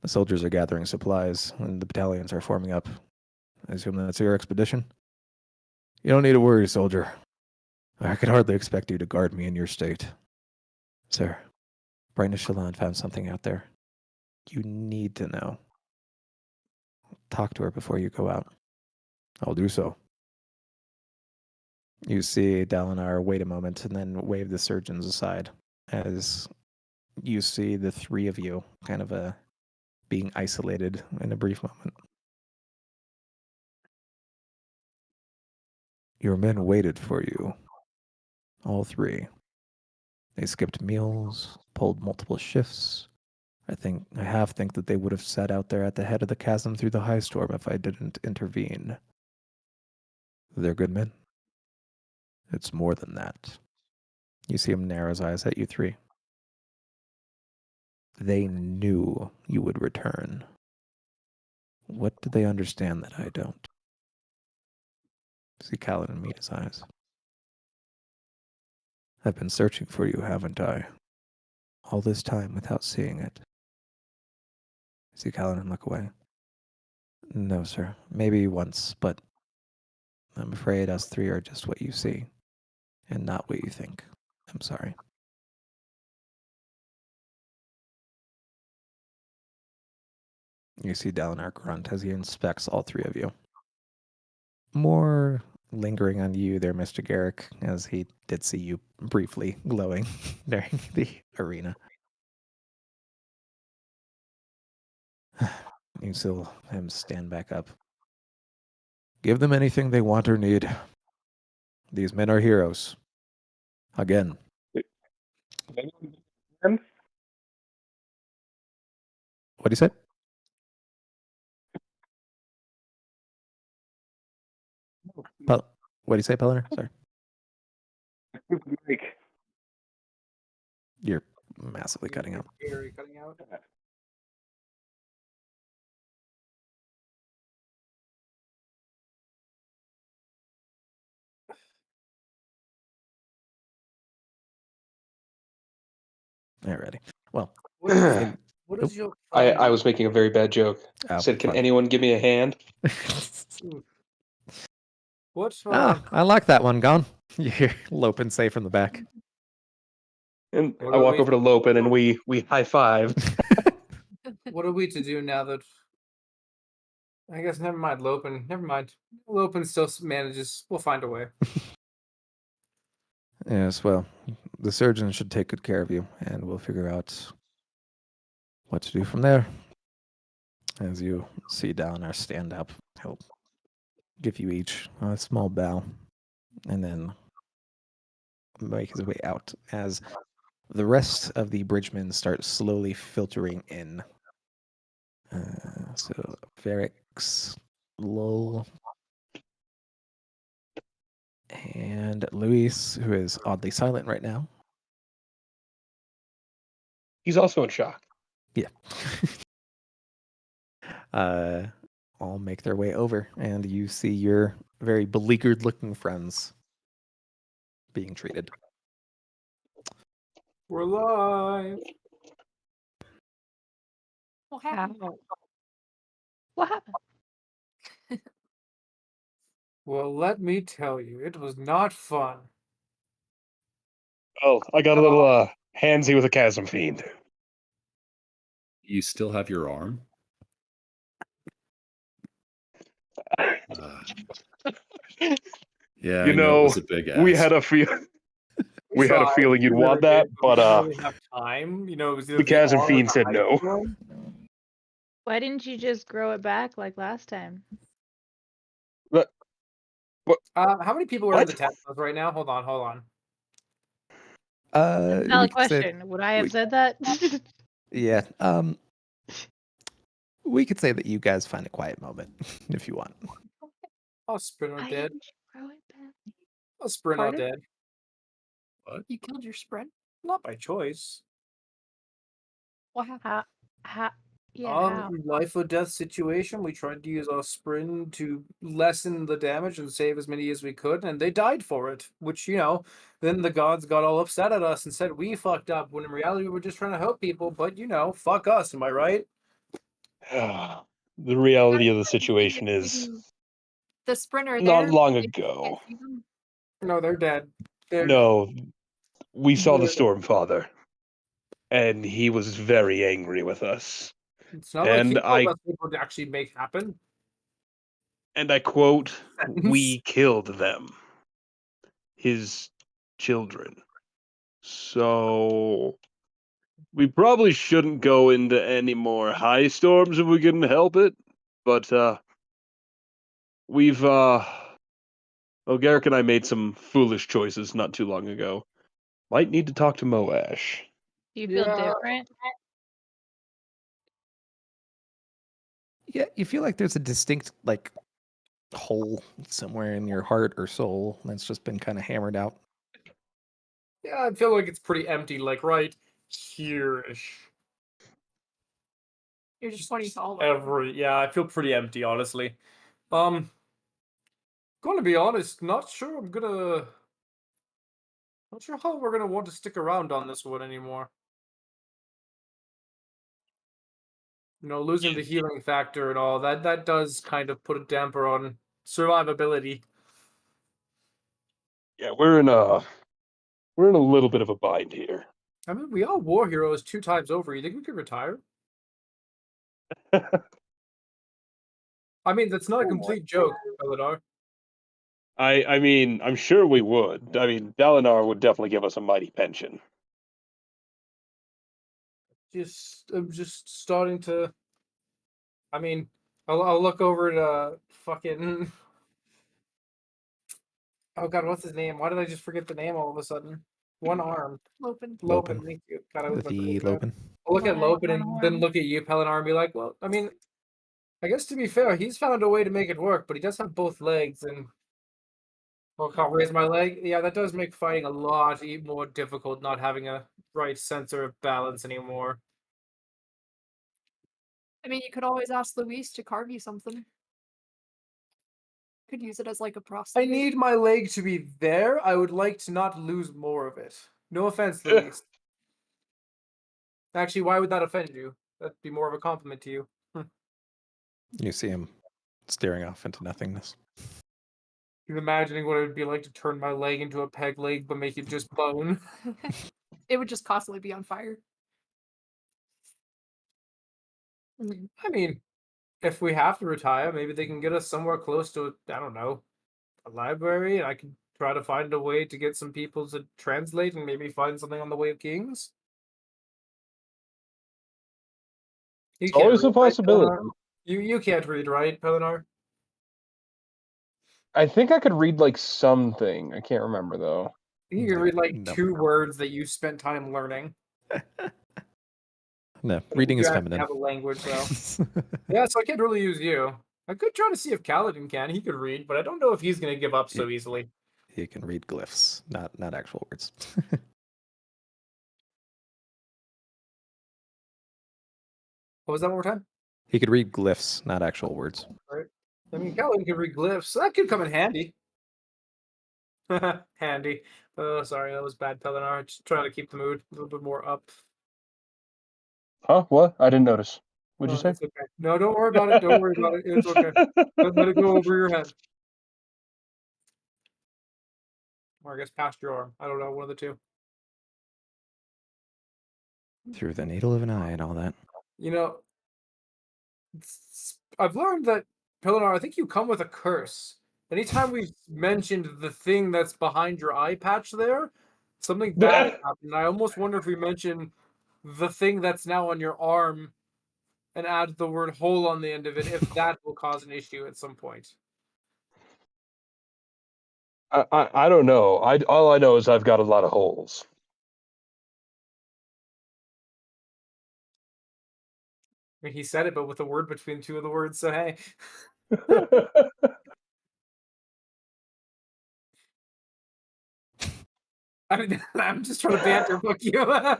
the soldiers are gathering supplies, and the battalions are forming up. I assume that's your expedition? You don't need to worry, soldier. I could hardly expect you to guard me in your state. Sir, Brightness Shallan found something out there. You need to know. Talk to her before you go out. I'll do so. You see Dalinar wait a moment and then wave the surgeons aside as you see the three of you kind of being isolated in a brief moment. Your men waited for you. All three. They skipped meals, pulled multiple shifts. I half think that they would have sat out there at the head of the chasm through the high storm if I didn't intervene. They're good men. It's more than that. You see him narrow his eyes at you three. They knew you would return. What do they understand that I don't? See Kaladin meet his eyes. I've been searching for you, haven't I? All this time without seeing it. See Kaladin look away. No, sir. Maybe once, but I'm afraid us three are just what you see, and not what you think. I'm sorry. You see Dalinar grunt as he inspects all three of you. More lingering on you there, Mr. Garrick, as he did see you briefly glowing during the arena. You still him stand back up. Give them anything they want or need. These men are heroes. Again. And What do you say? What do you say, Pellinar? Sorry. like, You're massively cutting out. Very cutting out. Alrighty. Well, What is, what is your I was making a very bad joke. oh, Said, "Can fuck. anyone give me a hand?" What I like that one, Gone. You hear Lopin say from the back. And What I are walk we- over to Lopin and we high five. what are we to do now that I guess never mind Lopin. Never mind. Lopin still manages. We'll find a way. Yes, well, the surgeon should take good care of you, and we'll figure out what to do from there. As you see Dalinar stand up, he'll give you each a small bow, and then make his way out as the rest of the bridgemen start slowly filtering in. So, Varix, Lowell, and Luis, who is oddly silent right now. He's also in shock. Yeah. All make their way over, and you see your very beleaguered looking friends being treated. We're live. What happened? How? What happened? Well, let me tell you, it was not fun. Oh, I got a little handsy with a chasm fiend. You still have your arm? Yeah, You I know it know, was a big ask. we had a we had a tried, feeling you'd we really want that, did, we but didn't really have time. It was either the chasm arm or fiend the said ice no. storm. Why didn't you just grow it back like last time? How many people are in the What? tent right now? Hold on. That's a We valid could say, question. Would I have we- said that? yeah. We could say that you guys find a quiet moment if you want. Oh, Sprinter Why dead. didn't you grow it back? Oh, Sprinter Pardon? dead. You killed your sprint? Not by choice. What happened? How? Yeah, how? Life or death situation. We tried to use our sprint to lessen the damage and save as many as we could, and they died for it. Which, then the gods got all upset at us and said we fucked up, when in reality we were just trying to help people, but fuck us, am I right? The reality of the situation is The sprinter not there. long you can't ago. see them? No, they're dead. They're No, we saw the They're- Stormfather, and he was very angry with us. It's not like he And told us what would actually make happen. And I quote, Sentence. "We killed them, his children." So we probably shouldn't go into any more high storms if we can help it. But we've Garrick and I made some foolish choices not too long ago. Might need to talk to Moash. Do you feel Yeah. different? Yeah, you feel like there's a distinct hole somewhere in your heart or soul that's just been kind of hammered out. Yeah, I feel like it's pretty empty, like right here-ish. You're just pointing to all of them. Yeah, I feel pretty empty, honestly. Gonna be honest, not sure how we're gonna want to stick around on this one anymore. Losing the healing factor and all that does kind of put a damper on survivability. Yeah, we're in a little bit of a bind here. I mean, we are war heroes 2 times over. You think we could retire? I mean, that's not a complete joke, Eladar. I mean, I'm sure we would. I mean, Dalinar would definitely give us a mighty pension. I'm just starting to. I mean, I'll look over at fucking. Oh God, what's his name? Why did I just forget the name all of a sudden? One arm. Lopin. Lopin, thank you. God, I was about to The look at that. Lopin. I'll look at Why Lopin one and then arm? look at you, Pelinar, and be like, well, I mean, I guess to be fair, he's found a way to make it work, but he does have both legs, and well, can't raise my leg. Yeah, that does make fighting a lot more difficult, not having a right sensor of balance anymore. I mean, you could always ask Luis to carve you something. Could use it as like a I prosthetic. need my leg to be there. I would like to not lose more of it. No offense, Luis. Actually, why would that offend you? That'd be more of a compliment to you. You see him staring off into nothingness. You're imagining what it would be like to turn my leg into a peg leg, but make it just bone. It would just constantly be on fire. I mean, if we have to retire, maybe they can get us somewhere close to, I don't know, a library. I could try to find a way to get some people to translate and maybe find something on the Way of Kings. You It's always read, a possibility. Right, you can't read, right, Pelinar? I think I could read something. I can't remember though. You can read No. 2 words that you spent time learning. No, reading You is actually feminine. have a language, though. Yeah, so I can't really use you. I could try to see if Kaladin can. He could read, but I don't know if he's going to give up so easily. He can read glyphs, not actual words. What was that one more time? He could read glyphs, not actual words. Right. I mean, Kaladin can read glyphs, so that could come in handy. Handy. Oh, sorry, that was bad, Pelinar. Just trying to keep the mood a little bit more up. Huh? What? I didn't notice. What'd you Oh, say? it's okay. No, don't worry about it. Don't worry about it. It's okay. Let it go over your head. Or I guess past your arm. I don't know, one of the two. Through the needle of an eye and all that. You know, I've learned that, Pilinar, I think you come with a curse. Anytime we've mentioned the thing that's behind your eye patch there, something bad happened. I almost wonder if we mention the thing that's now on your arm and add the word hole on the end of it, if that will cause an issue at some point. I don't know. All I know is I've got a lot of holes. I mean, he said it, but with a word between two of the words, so hey. I mean, I'm just trying to banter book you. I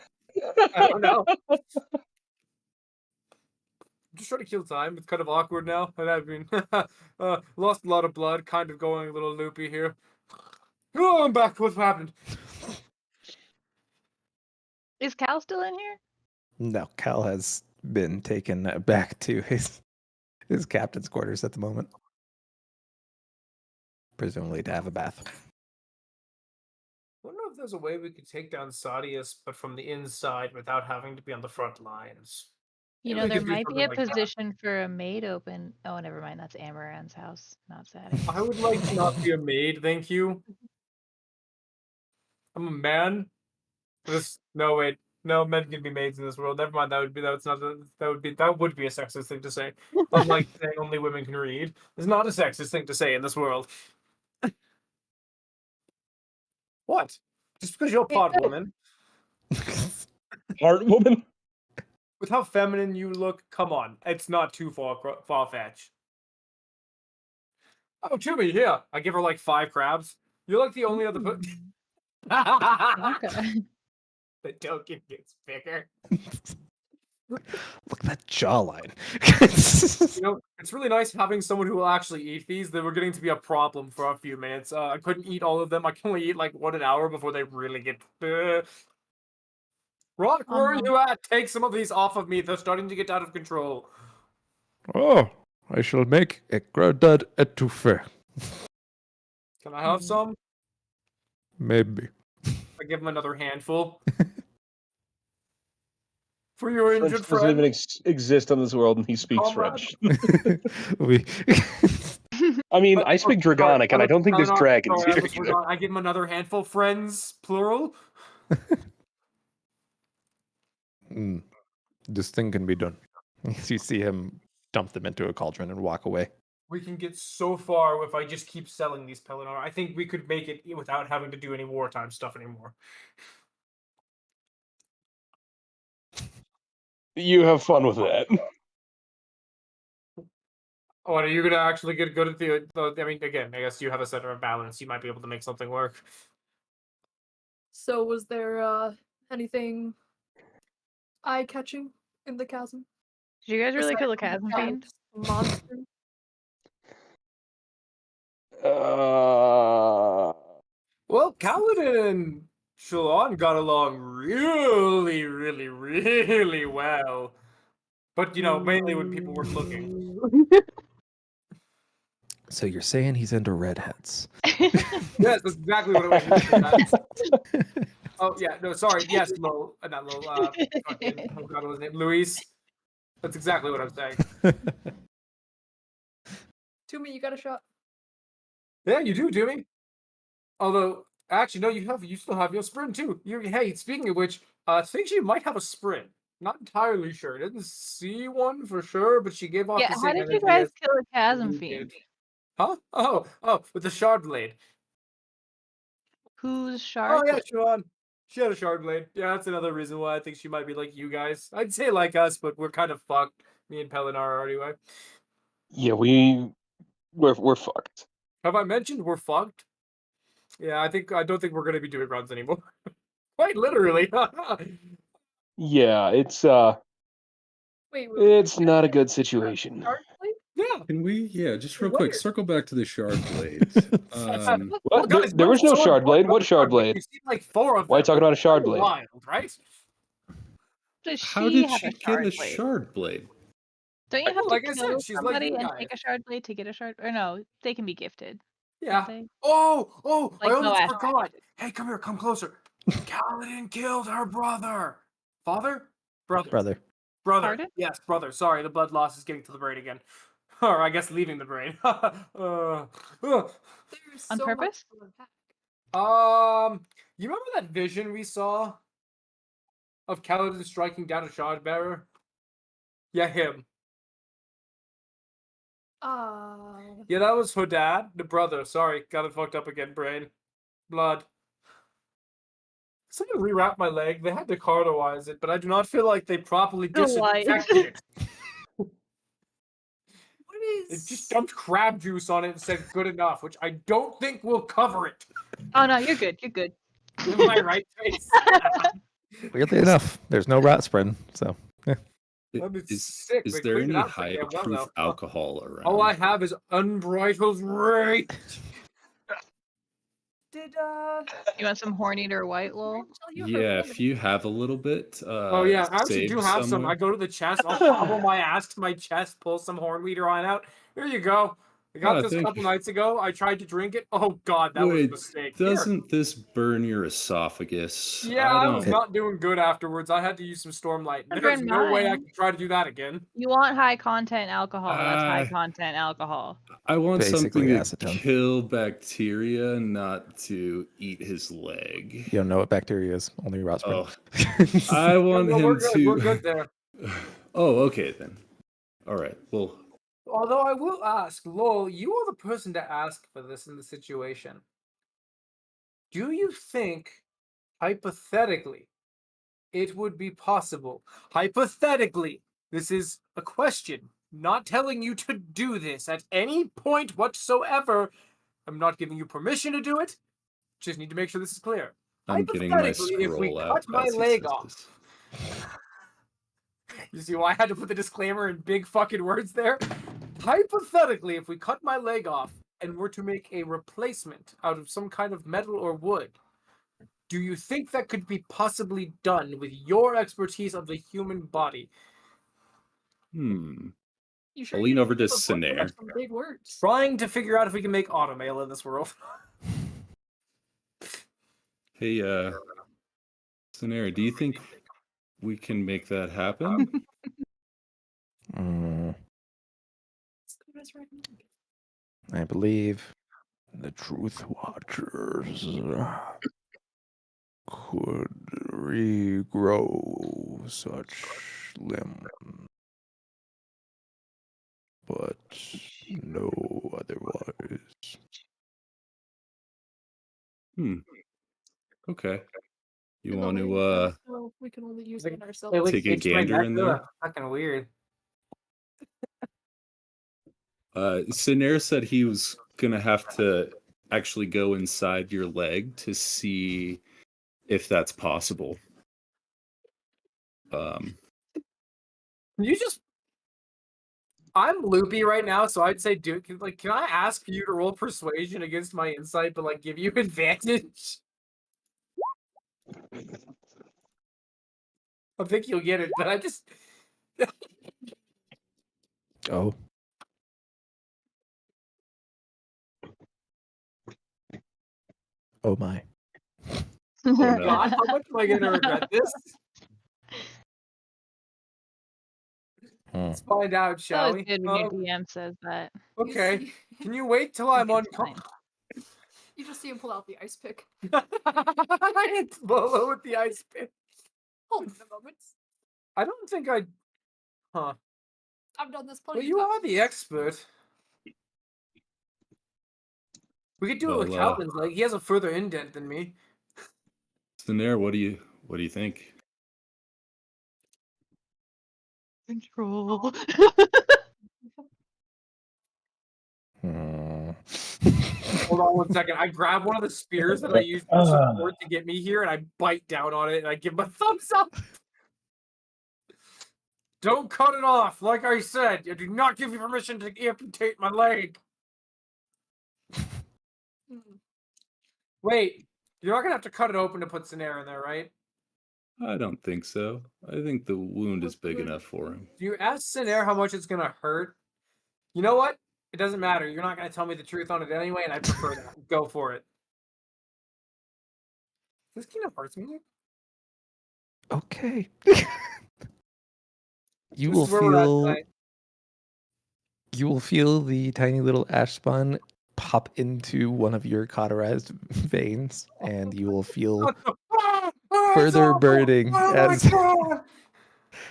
don't know. I'm just trying to kill time. It's kind of awkward now. And I mean, lost a lot of blood, kind of going a little loopy here. Oh, I'm back. What happened? Is Cal still in here? No, Cal has been taken back to his captain's quarters at the moment. Presumably to have a bath. I wonder if there's a way we could take down Sadius, but from the inside without having to be on the front lines. You Maybe know, we there could do might be something a like that. position for a maid open. Oh, never mind. That's Amaran's house, not Sadie. I would like to not be a maid, thank you. I'm a man. No, wait. No, men can be maids in this world. Never mind. That would be a sexist thing to say. Unlike saying only women can read, it's not a sexist thing to say in this world. What? Just because you're a pod woman, Heart woman? with how feminine you look, come on, it's not too far fetched. Oh, Chubby, here. I give her like 5 crabs. You're like the only other. Okay. The token gets bigger. Look at that jawline. You know, it's really nice having someone who will actually eat these. They were getting to be a problem for a few minutes. I couldn't eat all of them. I can only eat like 1 an hour before they really get. Rock, where are you at? Take some of these off of me. They're starting to get out of control. Oh, I shall make a grodad etouffee. Can I have some? Maybe. I give him another handful. For your French injured doesn't friend. even exist on this world, and he speaks Comrade. French. we I mean, I speak Dragonic, and I don't think there's dragons here either. I give him another handful. Friends, plural. This thing can be done. You see him dump them into a cauldron and walk away. We can get so far if I just keep selling these Pelinar. I think we could make it without having to do any wartime stuff anymore. You have fun with that. Oh, and are you gonna actually get good at the? I mean, again, I guess you have a center of balance. You might be able to make something work. So was there anything eye-catching in the chasm? Did you guys really Aside kill a from chasm the fiend? monster? Well, Kaladin and Shalon got along really, really, really well. But, you know, mainly when people weren't looking. So you're saying he's into redheads? Yes, that's exactly what it was. Oh, yeah, no, sorry. Yes, Lo, not Lo, oh God, what was his name? Luis. That's exactly what I'm saying. Toomey, you got a shot. Yeah, you do, Jimmy. Although, actually, no, you still have your sprint too. Hey, speaking of which, I think she might have a sprint. Not entirely sure. Didn't see one for sure, but she gave off Yeah, the how same did you energy guys as kill a chasm you fiend? did. Huh? Oh, with the shard blade. Whose shard? Oh yeah, Siobhan. She had a shard blade. Yeah, that's another reason why I think she might be like you guys. I'd say like us, but we're kind of fucked. Me and Pelinar are anyway. Yeah, we're fucked. Have I mentioned we're fucked? Yeah, I don't think we're gonna be doing runs anymore. Quite literally. Yeah, it's Wait, it's not a good situation. shard blade? Yeah. Can we, just real What? quick, circle back to the shard blade. What? guys, There was no shard blade. What shard blade? We've seen like 4 of them. Why are you talking about a shard Kinda blade? wild, right? Does How she did have she a get shard a blade? shard blade? Don't you have Like to I said, kill she's like somebody you and guys. take a shard blade to get a shard? Or no, they can be gifted. Yeah. They? Oh, I Like, no almost ash. forgot. Hey, come here, come closer. Kaladin killed her brother. Father? Brother. Brother. Brother. Pardon? Yes, brother. Sorry, the blood loss is getting to the brain again. Or I guess leaving the brain. There's On so purpose? much to unpack. You remember that vision we saw of Kaladin striking down a shard bearer? Yeah, him. Yeah, that was her dad, the brother. Sorry, got it fucked up again, brain. Blood. Someone rewrapped my leg. They had to cauterize it, but I do not feel like they properly Delight. disinfected it. What They is? just dumped crab juice on it and said good enough, which I don't think will cover it. Oh no, you're good. You're good. Am I right, Face? Weirdly enough, there's no rot spread, so That'd be sick. Is They there cleaned it any out pretty high damn well, proof though. alcohol around? All I have is unbridled rage. Did You want some Horneater White, lol? tell you her Yeah, full if you have a little bit. Oh yeah, I actually do saved have some. somewhere. I go to the chest, I'll hobble my ass to my chest, pull some Hornweed on out. Here you go. I got Oh, this a thank couple you. nights ago. I tried to drink it. Oh god, that was a Wait, mistake. Here. doesn't this burn your esophagus? Yeah, I I don't. was not doing good afterwards. I had to use some Stormlight. I There's burned no way I mine. can try to do that again. You want high content alcohol. That's high Ah. content alcohol. I want Basically something to acetone. kill bacteria, not to eat his leg. you don't know what bacteria is. Only rot spread. Oh, I want No, him we're good. to. We're good there. Oh, okay then. All right. Well, Although I will ask, Lowell, you are the person to ask for this in the situation. Do you think, hypothetically, it would be possible? Hypothetically, this is a question. Not telling you to do this at any point whatsoever. I'm not giving you permission to do it. Just need to make sure this is clear. I'm getting my Hypothetically, if we scroll out. cut my as he leg says off. this. You see why I had to put the disclaimer in big fucking words there? Hypothetically, if we cut my leg off and were to make a replacement out of some kind of metal or wood, do you think that could be possibly done with your expertise of the human body? Hmm. You sure I'll you lean over didn't to give a book Sinair. with some big words? Trying to figure out if we can make automail in this world. Hey, Scenario, do you think we can make that happen? Mm, I believe the Truth Watchers could regrow such limbs, but no otherwise. Okay. You In the want way to we can, so we can only use it on ourselves. Take a gander in there? Fucking weird. Sinair said he was gonna have to actually go inside your leg to see if that's possible. You just. I'm loopy right now, so I'd say, dude, can I ask you to roll persuasion against my insight, but like give you advantage? I think you'll get it, but I just. Oh. Oh my. no. God, how much am I gonna regret this? Let's find out, That shall was we? good when your DM says that. Okay. Can you wait till I'm It's on? fine. You just see him pull out the ice pick. It's Bolo with the ice pick. Hold on a moment. I don't think I. Huh. I've done this plenty Well, of you times. are the expert. We could do it with Well, Calvin's leg. He has a further indent than me. Sinair, what do you think? Control. Hold on 1 second. I grab one of the spears that I used for support to get me here, and I bite down on it, and I give him a thumbs up. Don't cut it off. Like I said, I do not give you permission to amputate my leg. Hmm. Wait, you're not gonna have to cut it open to put Sinair in there, right? I don't think so. I think the wound is big enough for him. You ask Sinair how much it's gonna hurt. You know what? It doesn't matter. You're not gonna tell me the truth on it anyway, and I prefer that. Go for it. This kind of hurts me. Okay. This is where we're at tonight. you will feel the tiny little ash spawn pop into one of your cauterized veins, and you will feel further burning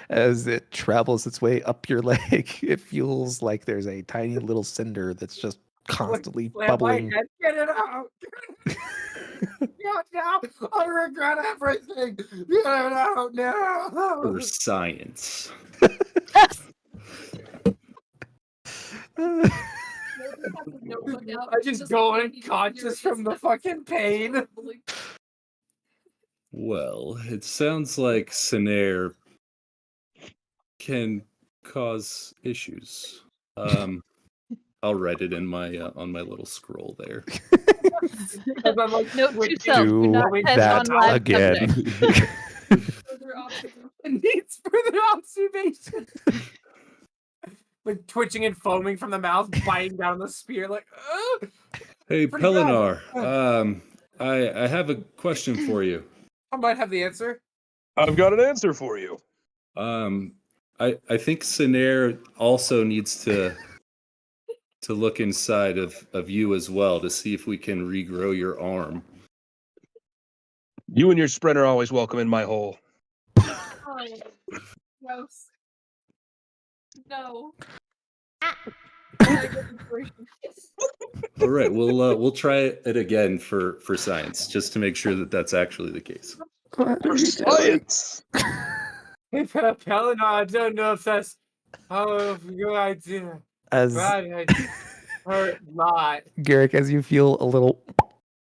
as it travels its way up your leg. It feels like there's a tiny little cinder that's just constantly bubbling. Get it out! Get it out! I regret everything! Get it out now! For science. I just go unconscious from the fucking pain. Well, it sounds like Sinair can cause issues. I'll write it in my on my little scroll there. Note to self: do Do not test that on live again. subjects. It needs further observation. Like twitching and foaming from the mouth, biting down the spear, like. Hey, Pretty bad. Pelinar. I have a question for you. I might have the answer. I've got an answer for you. I think Sinair also needs to look inside of you as well to see if we can regrow your arm. You and your sprint are always welcome in my hole. Oh, gross. No. All right, we'll try it again for science, just to make sure that that's actually the case. For science. Hey, Pelinar, I don't know if that's a good idea. As Bad idea. Hurt a lot. Garrick, as you feel a little,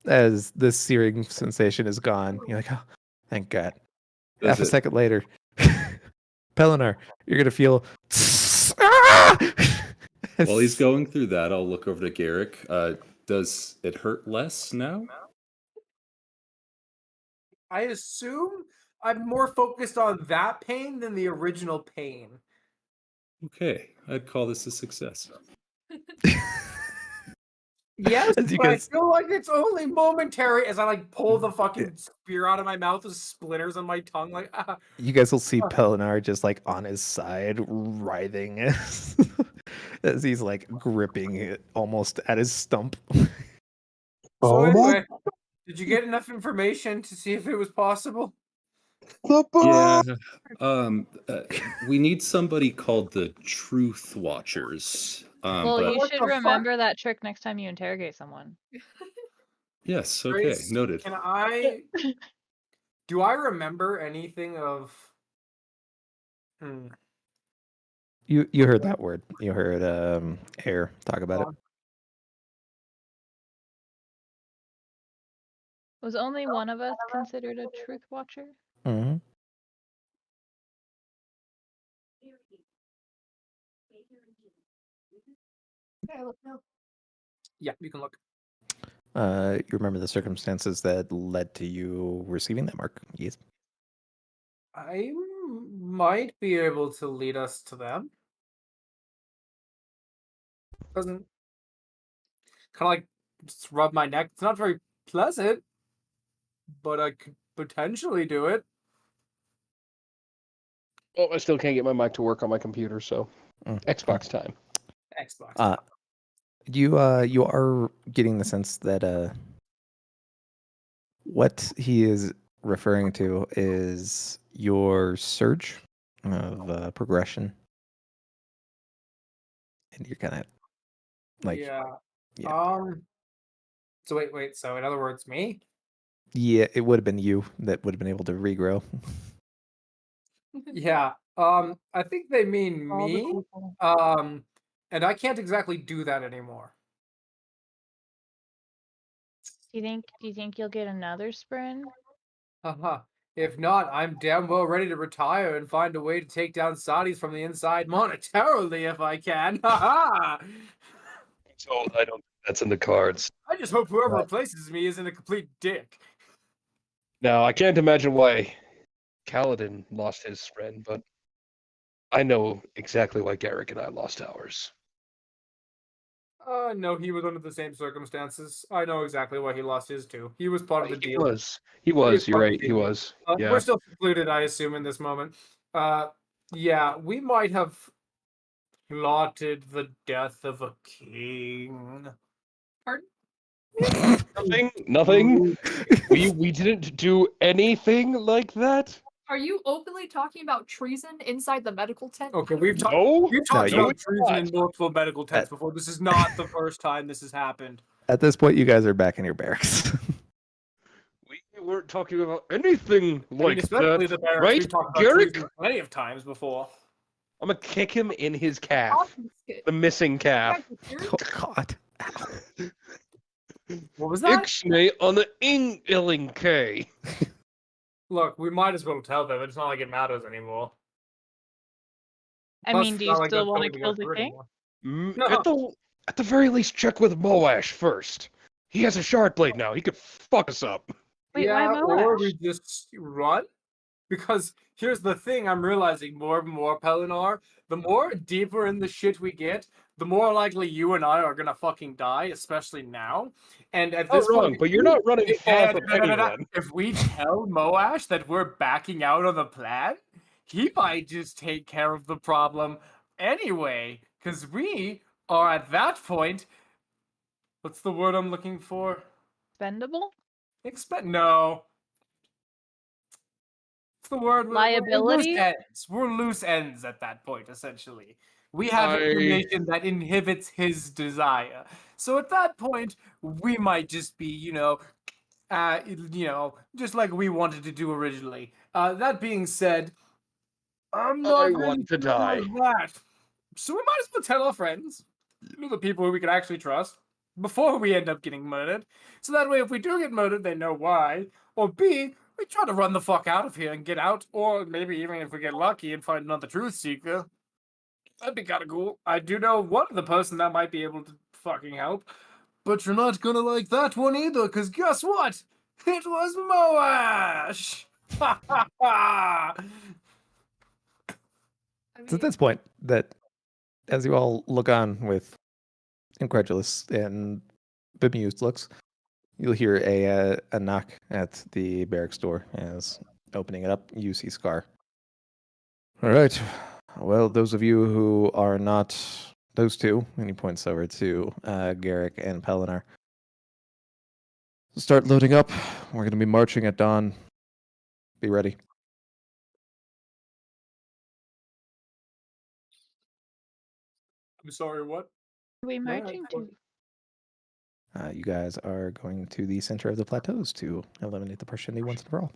as this searing sensation is gone, you're like, oh, thank God. Half a second later, Pelinar, you're gonna feel. While he's going through that, I'll look over to Garrick. Does it hurt less now? I assume I'm more focused on that pain than the original pain. Okay, I'd call this a success. Yes, As you but I guys- feel like it's only momentary as I like pull the fucking spear out of my mouth with splinters on my tongue. Like, You guys will see Pelinar just like on his side, writhing as he's like gripping it almost at his stump. So anyway, did you get enough information to see if it was possible? Yeah. We need somebody called the Truth Watchers. Well, but you What should the fuck? remember that trick next time you interrogate someone. yes, okay, Grace, noted. Can I? Do I remember anything of? You heard that word. You heard Air talk about it. Was only one of us considered a truth watcher? Mm-hmm. Okay, look now. Yeah, you can look. You remember the circumstances that led to you receiving that mark? Yes. I might be able to lead us to them. Doesn't kind of like just rub my neck. It's not very pleasant, but I could potentially do it. Oh, I still can't get my mic to work on my computer, so Xbox time. Xbox. You are getting the sense that what he is referring to is your surge of progression, and you're kind of like yeah. yeah. So wait. So in other words, me? Yeah, it would have been you that would have been able to regrow. Yeah. I think they mean All the me. people. And I can't exactly do that anymore. Do you think you'll get another sprint? Haha. If not, I'm damn well ready to retire and find a way to take down Saudis from the inside monetarily if I can. Haha. So I don't think that's in the cards. I just hope whoever replaces me isn't a complete dick. Now, I can't imagine why Kaladin lost his friend, but I know exactly why Garrick and I lost ours. No, he was under the same circumstances. I know exactly why he lost his too. He was part of the He deal. was. He He was. You're part of right. the He deal. was. Yeah. We're still secluded, I assume, in this moment. Yeah, we might have plotted the death of a king. Pardon? Nothing. We didn't do anything like that. Are you openly talking about treason inside the medical tent? Okay, we've talked No. about No, it's treason not. in multiple medical tents before. This is not the first time this has happened. At this point, you guys are back in your barracks. We weren't talking about anything I mean, like especially that. the barracks. Right, We've talked about Garrick? treason plenty of times before. I'm gonna kick him in his calf. Obfuscate. The missing calf. Oh God. What was that? Ixnay on the Illing K. Look, we might as well tell them. It's not like it matters anymore. I Plus, mean, it's do not you like still they're want to totally kill gonna the hurt king? anymore. At the very least, check with Moash first. He has a shard blade now. He could fuck us up. Wait, why Yeah, or Moash? we just run. Because here's the thing I'm realizing more and more, Pelinar, the more deeper in the shit we get, the more likely you and I are gonna fucking die, especially now. And at this wrong, point, but you're not running far from anyone. anyone. If we tell Moash that we're backing out on the plan, he might just take care of the problem anyway. Because we are at that point. What's the word I'm looking for? Expendable? No. What's the word? Liability? We're loose ends at that point, essentially. We have information that inhibits his desire. So at that point, we might just be, just like we wanted to do originally. That being said, I'm not I really want to sure about die. that. So we might as well tell our friends, the people who we can actually trust, before we end up getting murdered. So that way, if we do get murdered, they know why. Or B, we try to run the fuck out of here and get out. Or maybe even if we get lucky and find another truth seeker. That'd be kind of cool. I do know one other person that might be able to fucking help. But you're not gonna like that one either, because guess what? It was Moash! Ha ha ha! It's at this point that, as you all look on with incredulous and bemused looks, you'll hear a knock at the barracks door. As opening it up, you see Scar. All right. Well, those of you who are not those two, and he points over to Garrick and Pelinar, start loading up. We're going to be marching at dawn. Be ready. I'm sorry, what? Are we marching to? You guys are going to the center of the plateaus to eliminate the Parshendi once and for all.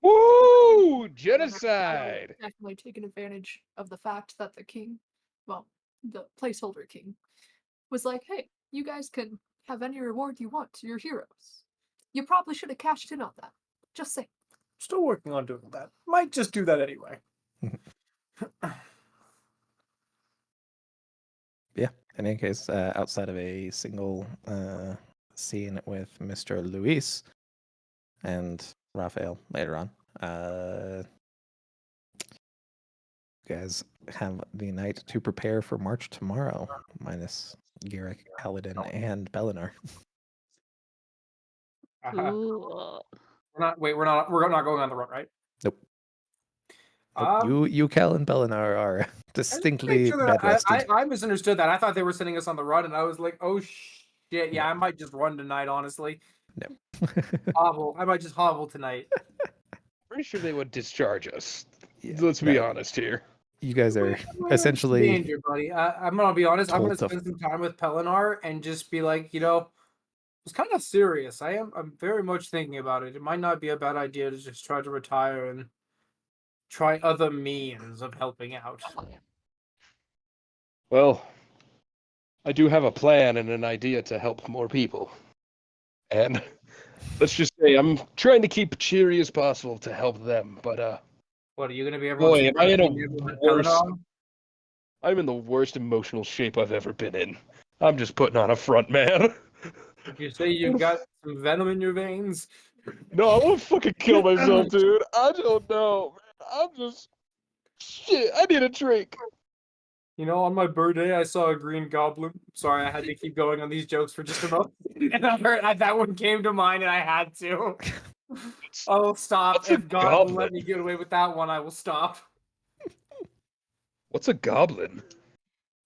Woo! Genocide! Definitely taken advantage of the fact that the king, well, the placeholder king, was like, hey, you guys can have any reward you want. You're heroes. You probably should have cashed in on that. Just saying. Still working on doing that. Might just do that anyway. Yeah. In any case, outside of a single scene with Mr. Luis and Raphael later on, you guys have the night to prepare for March tomorrow, minus Garrick, Paladin, and Pelinar. Cool. We're not going on the run, right? Nope. You, Cal, and Pelinar are distinctly bed rested. I misunderstood that. I thought they were sending us on the run, and I was like, oh shit, yeah, I might just run tonight, honestly. No. Hobble. I might just hobble tonight. Pretty sure they would discharge us. Yeah, Let's be honest here. You guys are Well, essentially danger, buddy. I'm gonna be honest. I'm gonna told to- spend some time with Pelinar and just be like, it's kind of serious. I'm very much thinking about it. It might not be a bad idea to just try to retire and try other means of helping out. Well, I do have a plan and an idea to help more people. And let's just say I'm trying to keep cheery as possible to help them, but What are you gonna be? boy, am I in a worse... Pelinar? I'm in the worst emotional shape I've ever been in. I'm just putting on a front, man. If you say you've got some venom in your veins, No, I won't fucking kill myself, dude. I don't know, man. I'm just shit. I need a drink. You know, on my birthday, I saw a green goblin. Sorry, I had to keep going on these jokes for just a moment. And that one came to mind, and I had to. I will stop. What's a If God will goblin? let me get away with that one, I will stop. What's a goblin?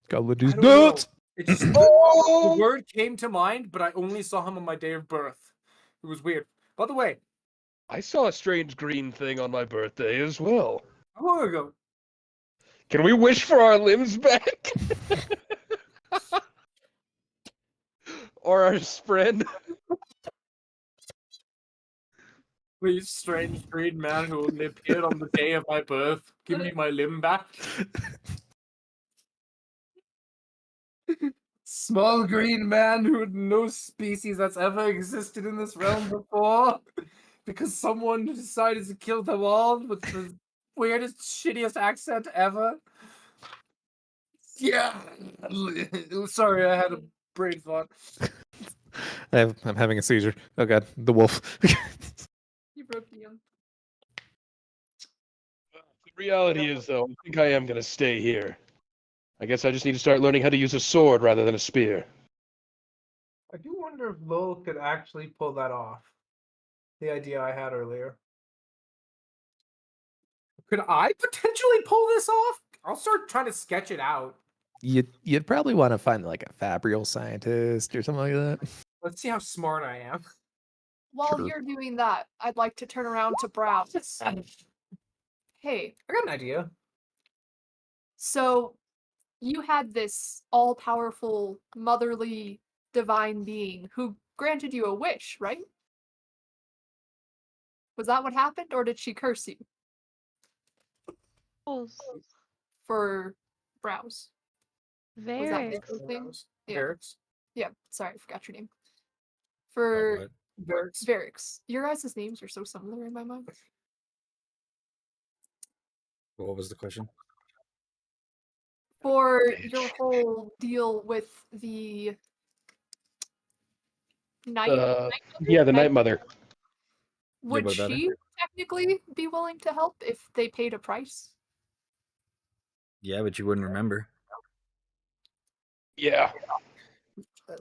Goblin I is don't know. nuts. It just the Oh! word came to mind, but I only saw him on my day of birth. It was weird. By the way, I saw a strange green thing on my birthday as well. how long ago? Can we wish for our limbs back? Or our friend? Please, strange green man who only appeared on the day of my birth, give me my limb back. Small green man who no species that's ever existed in this realm before, because someone decided to kill them all with the weirdest, shittiest accent ever. Yeah. Sorry, I had a brain thought. I'm having a seizure. Oh god, the wolf. You broke Ian. The reality is, though, I think I am gonna stay here. I guess I just need to start learning how to use a sword rather than a spear. I do wonder if Lowell could actually pull that off. The idea I had earlier. Could I potentially pull this off? I'll start trying to sketch it out. You'd probably want to find like a fabrial scientist or something like that. Let's see how smart I am. While Sure. you're doing that, I'd like to turn around to Browse. Hey, I got an idea. so you had this all-powerful, motherly, divine being who granted you a wish, right? Was that what happened, or did she curse you for Browse? Was that Very. the thing? Yeah. Barracks. Yeah, sorry, I forgot your name. For what? Barracks. Varix. Your guys' names are so similar in my mind. What was the question? For your whole deal with the night, Yeah, the Night Mother. would what about her? she technically be willing to help if they paid a price? Yeah, but you wouldn't remember. Yeah.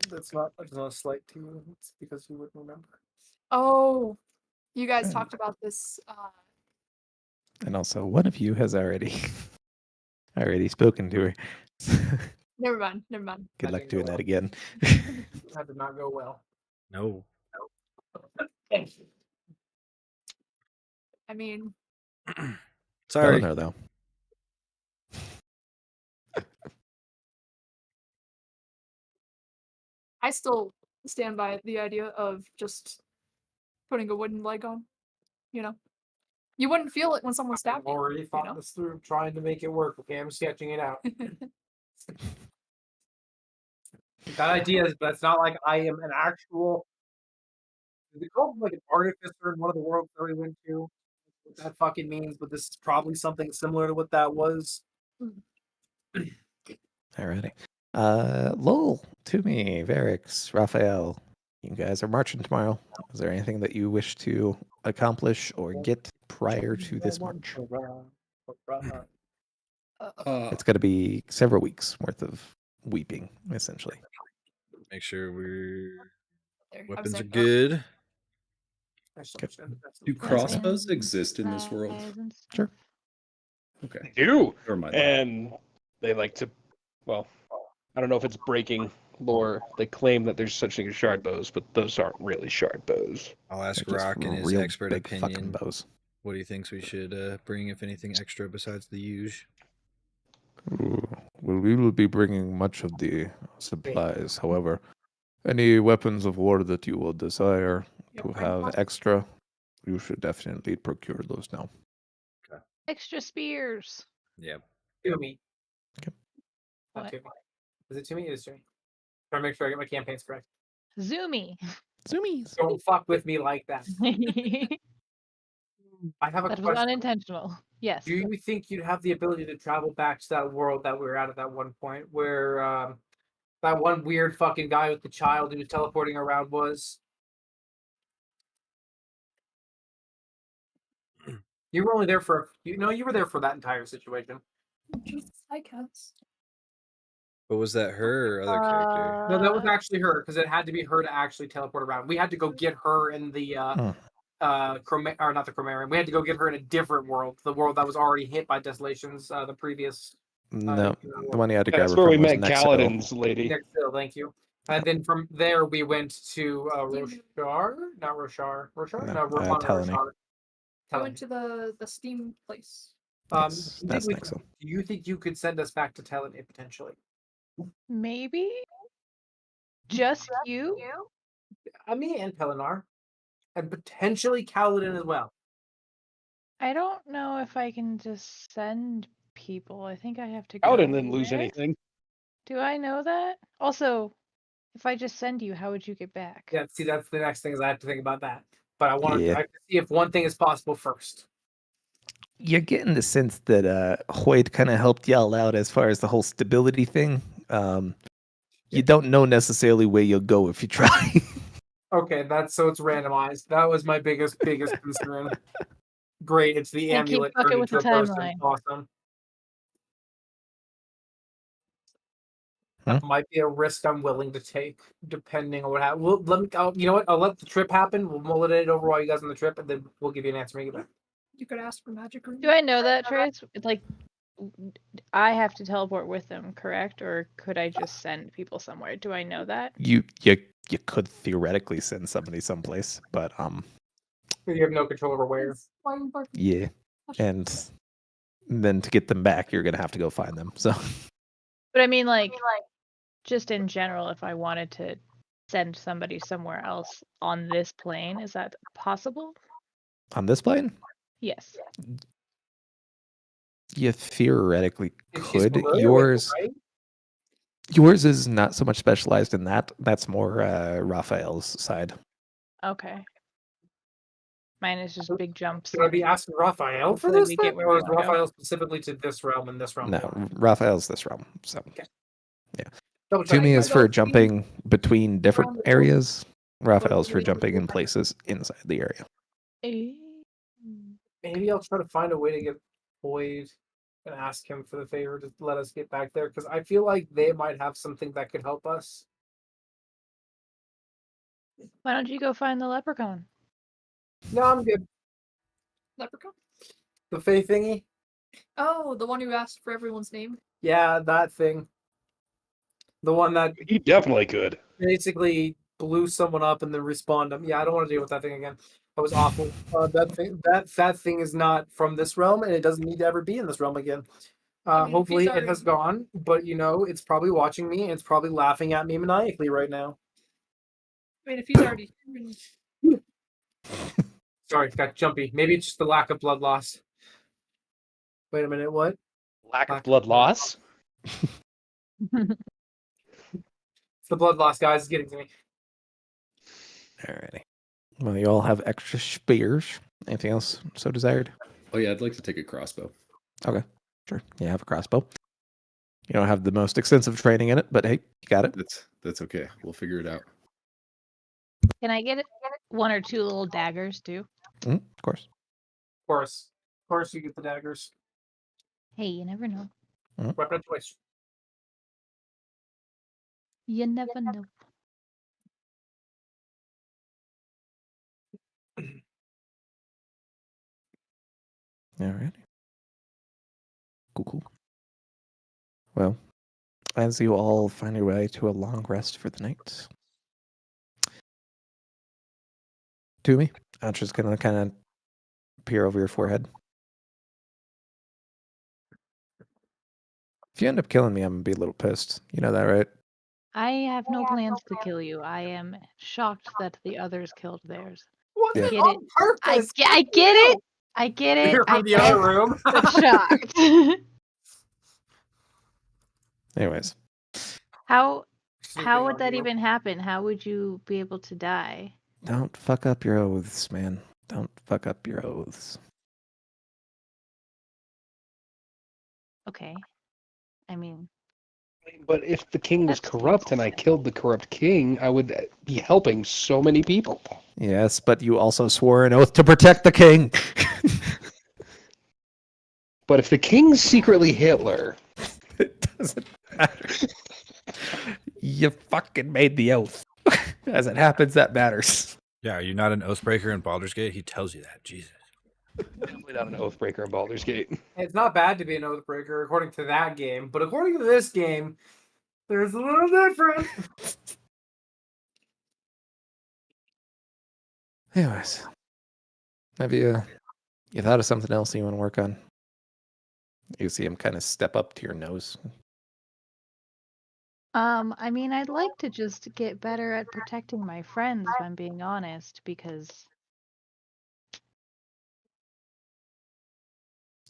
That's not a slight to you. It's because you wouldn't remember. Oh, you guys Hmm. talked about this. And also, one of you has already spoken to her. Never mind. Never mind. Good That luck didn't doing go that well. again. That did not go well. No. I mean, Sorry. Don't know though. I still stand by the idea of just putting a wooden leg on. You know, you wouldn't feel it when someone I've stabbed you. already thought know? this through, trying to make it work. Okay, I'm sketching it out. That idea is, but it's not like I am an actual. They call him like an artificer in one of the worlds that we went to. What that fucking means, but this is probably something similar to what that was. Alrighty. Lowell, Toomey, Varix, Raphael. You guys are marching tomorrow. Is there anything that you wish to accomplish or get prior to this march? It's going to be several weeks worth of weeping, essentially. Make sure There, I was weapons are saying, good. Do crossbows exist in this world? Supplies and stuff. Sure. Okay. They do. Never mind. And they like to, well, I don't know if it's breaking lore. They claim that there's such thing as shard bows, but those aren't really shard bows. I'll ask They're just Rock in his real expert big fucking opinion. bows. What he thinks we should bring, if anything, extra besides the usual. Well, we will be bringing much of the supplies. However, any weapons of war that you will desire to have extra, you should definitely procure those now. Extra spears. Yeah. To me. Okay. Not What? to me. Is it to me? It is to me. Trying to make sure I get my campaigns correct. Zoomy. Zoomies. Don't fuck with me like that. That I have a was question. unintentional. Yes. Do you think you'd have the ability to travel back to that world that we were at that one point, where that one weird fucking guy with the child who was teleporting around was? You were only there for you were there for that entire situation. Jesus, I guess. But was that her or other character? No, that was actually her because it had to be her to actually teleport around. We had to go get her in the not the Chromarium. We had to go get her in a different world, the world that was already hit by desolations. The previous. No, the one you had to grab That's her where we from was met Nexo. Kaladin's lady. Next hill, thank you. And then from there we went to Roshar, not Roshar. Roshar, No, no, not Telene. Roshar. I went to the steam place. Yes, Do you that's think Nexo. do you think you could send us back to Telene potentially? Maybe? Just you? Me and Pelinar, and potentially Kaladin as well. I don't know if I can just send people. I think I have to go. Kaladin didn't lose there. anything. Do I know that? Also, if I just send you, how would you get back? Yeah, see, that's the next thing is I have to think about that. But I want Yeah. to see if one thing is possible first. You're getting the sense that Hoyt kind of helped y'all out as far as the whole stability thing. You don't know necessarily where you'll go if you try. Okay, so it's randomized. That was my biggest concern. Great, it's the And keep amulet fucking turned with into the a person. timeline. Awesome. That might be a risk I'm willing to take, depending on what happens. You know what? I'll let the trip happen. We'll mull it over while you guys on the trip, and then we'll give you an answer when you get back. You could ask for magic room. Do I know that, Trace? It's like, I have to teleport with them, correct? Or could I just send people somewhere? Do I know that? You could theoretically send somebody someplace, but You have no control over where. Why are you barking? yeah, and then to get them back, you're gonna have to go find them. So But I mean, like, just in general, if I wanted to send somebody somewhere else on this plane, is that possible? on this plane, Yes. you theoretically If she's could. familiar with it, right? Yours is not so much specialized in that. That's more Raphael's side. Okay. Mine is just big jumps. Should I be asking Raphael for Hopefully this we get then? where Or we is wanna go. Raphael specifically to this realm and this realm? No, only? Raphael's this realm. So Double checking, Toomey is guys. for jumping between different areas. Raphael's for jumping in places inside the area. Maybe I'll try to find a way to get Boyd and ask him for the favor to let us get back there because I feel like they might have something that could help us. Why don't you go find the leprechaun? No, I'm good. Leprechaun? The Fae thingy? Oh, the one who asked for everyone's name. Yeah, that thing. The one that He definitely could. basically blew someone up and then respawned them. Yeah, I don't want to deal with that thing again. That was awful. That thing is not from this realm, and it doesn't need to ever be in this realm again. I mean, if Hopefully, he's it has gone, but it's probably watching me, and it's probably laughing at me maniacally right now. I mean, if he's already human. Sorry, got jumpy. Maybe it's just the lack of blood loss. Wait a minute, what? Lack of blood loss? It's the blood loss, guys. It's getting to me. Alrighty. Well, you all have extra spears. Anything else so desired? Oh yeah, I'd like to take a crossbow. Okay, sure. You have a crossbow. You don't have the most extensive training in it, but hey, you got it. That's okay. We'll figure it out. Can I get one or two little daggers too? Of course. Of course, you get the daggers. Hey, you never know. Weapon of choice. You never know. Alrighty. Cool. Well, as you all find your way to a long rest for the night, Toomey, I'm just gonna kind of peer over your forehead. If you end up killing me, I'm gonna be a little pissed. You know that, right? I have no plans to kill you. I am shocked that the others killed theirs. What? Yeah. Get On it? purpose. I get it. I get it. You're I from the other room. I'm shocked. Anyways, How Snooping how would on that you. even happen? How would you be able to die? don't fuck up your oaths, man. Don't fuck up your oaths. Okay. I mean, But if the king was That's corrupt and I killed the corrupt king, I would be helping so many people. Yes, but you also swore an oath to protect the king. But if the king's secretly Hitler, It doesn't matter. You fucking made the oath. As it happens, that matters. Yeah, are you not an oathbreaker in Baldur's Gate? He tells you that. Jesus. definitely not an oathbreaker in Baldur's Gate. It's not bad to be an oathbreaker according to that game, but according to this game, there's a little different. Anyways, have you thought of something else you want to work on? You see him kind of step up to your nose. I mean, I'd like to just get better at protecting my friends, if I'm being honest, because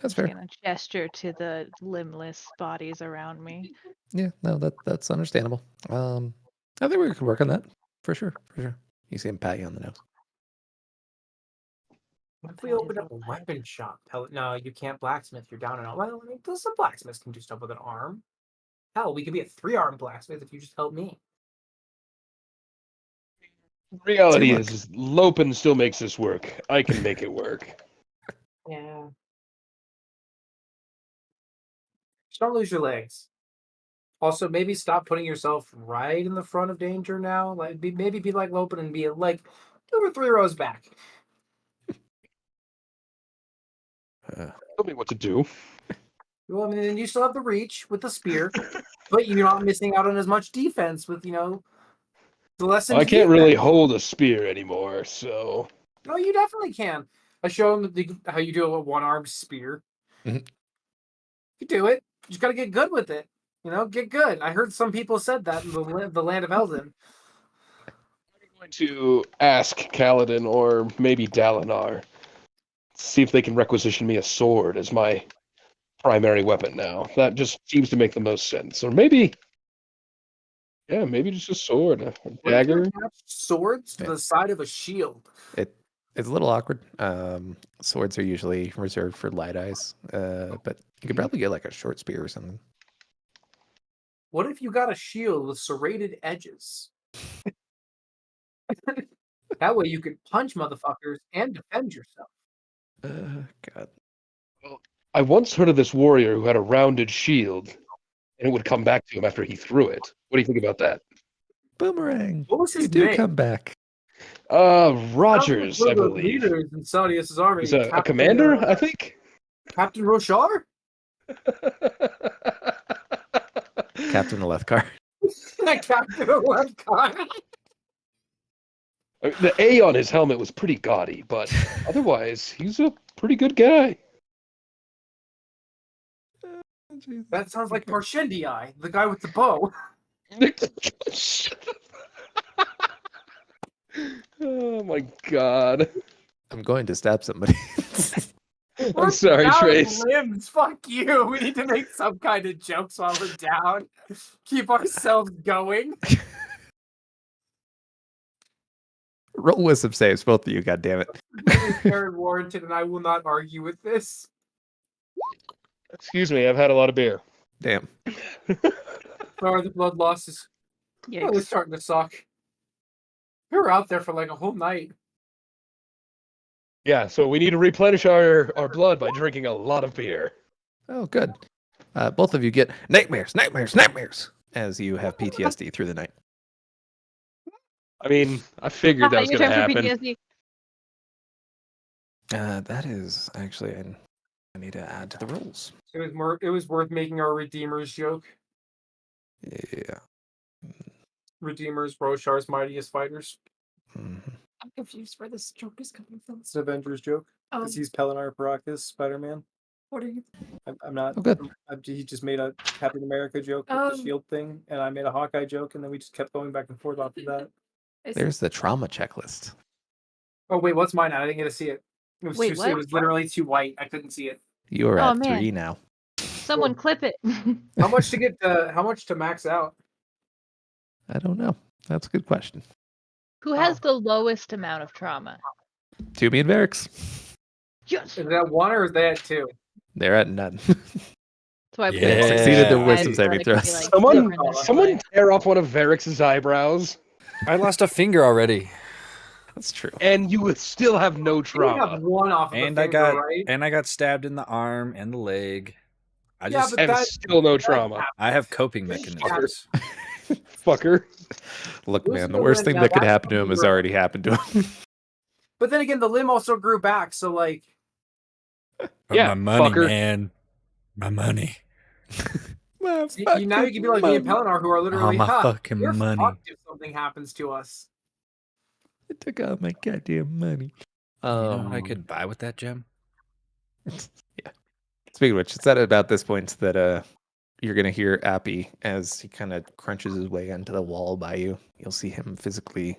That's I'm fair. gonna gesture to the limbless bodies around me. Yeah, no, that's understandable. I think we could work on that for sure. For sure. You see him pat you on the nose. What if we open up a weapon shop? No, you can't blacksmith. You're down and out. Well, I mean, some blacksmiths can do stuff with an arm. Hell, we could be a 3-arm blacksmith if you just help me. Reality Look. is Lopin still makes this work. I can make it work. Yeah. Just don't lose your legs. Also, maybe stop putting yourself right in the front of danger now. Like, maybe be like Lopin and be like 2 or 3 rows back. Tell me what to do. Well, I mean, then you still have the reach with the spear, but you're not missing out on as much defense with, the lesson. I can't really hold a spear anymore, so No, you definitely can. I show him how you do a one-armed spear. Mhm. You do it. You just gotta get good with it. Get good. I heard some people said that in the land of Elden. I'm going to ask Kaladin or maybe Dalinar. See if they can requisition me a sword as my primary weapon now. That just seems to make the most sense. Or maybe just a sword, a What if you dagger. attach swords to the side of a shield? It's a little awkward. Swords are usually reserved for light eyes, but you could probably get like a short spear or something. What if you got a shield with serrated edges? That way you could punch motherfuckers and defend yourself. God. I once heard of this warrior who had a rounded shield, and it would come back to him after he threw it. What do you think about that? Boomerang. What was his You do name? come back. Rogers, I One of the believe. leaders in Saudius' army. He's a Captain, commander, I think. Captain Roshar? Captain the left car. Captain Lefkar. The A on his helmet was pretty gaudy, but otherwise, he's a pretty good guy. That sounds like Parshendiai, the guy with the bow. Oh my god. I'm going to stab somebody. I'm sorry, Down Trace. limbs. Fuck you. We need to make some kind of jokes while we're down. Keep ourselves going. Roll with some saves, both of you. God damn it. Aaron Warrington, and I will not argue with this. Excuse me, I've had a lot of beer. Damn. Sorry, the blood loss is really Yikes. starting to suck. We were out there for like a whole night. Yeah, so we need to replenish our blood by drinking a lot of beer. Oh, good. Both of you get nightmares as you have PTSD through the night. I mean, I figured that was Your going to turn for happen. PTSD. That is actually, I need to add to the rolls. It was worth making our Redeemers joke. Yeah. Redeemers, Roshar's mightiest fighters. Mhm. I'm confused where this joke is coming from. It's an Avengers joke. Um, Because he's Pelinar Parakas, Spider-Man. what are you? I'm not. Oh, good. He just made a Captain America joke with the Um, shield thing, and I made a Hawkeye joke, and then we just kept going back and forth off of that. There's the trauma checklist. Oh wait, what's mine? I didn't get to see it. It was Wait, too, what? it was literally too white. I couldn't see it. You are Oh, at man. 3 now. Someone clip it. How much to get? How much to max out? I don't know. That's a good question. Who has the lowest amount of trauma? To me and Varix. Yes. Is that 1 or is that 2? They're at none. So I Yeah. put Succeeded their it wisdom as saving it could be, throws. like, Someone- different than Someone mine. tear off one of Varix's eyebrows. I lost a finger already. That's true. and you would still have no You would trauma. have one off of And the I finger, got right? and I got stabbed in the arm and the leg. I Yeah, just but And that still no that trauma. happens. I have coping Yeah. mechanisms. Fucker. Look, man, the Listen, worst thing now that could that's happen to him has gross. already happened to him. But then again, the limb also grew back, so like, But Yeah, my money, fucker. man. My money. My now you can be like me and fucking Pelinar, who are literally, my "Ha, fucking you're money." fucked if something happens to us." I took out my goddamn money. You know what I could buy with that gem? Yeah. Speaking of which, it's at about this point that you're gonna hear Appy as he kind of crunches his way into the wall by you. You'll see him physically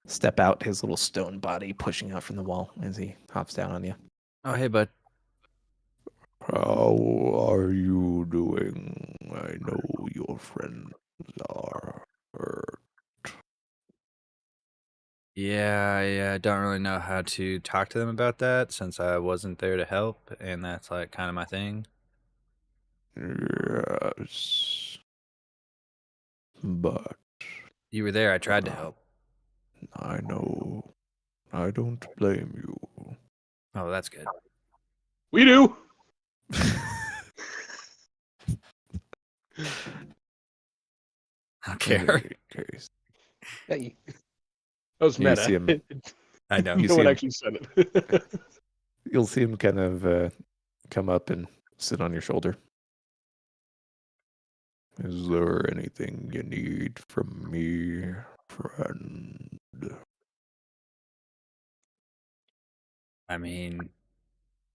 step out, his little stone body pushing out from the wall as he hops down on you. Oh, hey, bud. How are you doing? I know your friends are hurt. Yeah, I don't really know how to talk to them about that since I wasn't there to help, and that's like kind of my thing. Yes. But You were there, I tried to help. I know. I don't blame you. Oh, that's good. We do. I don't care. Case. Hey. That was You meta. see him- I know. You no see one him- actually said it. You'll see him kind of come up and sit on your shoulder. Is there anything you need from me, friend? I mean,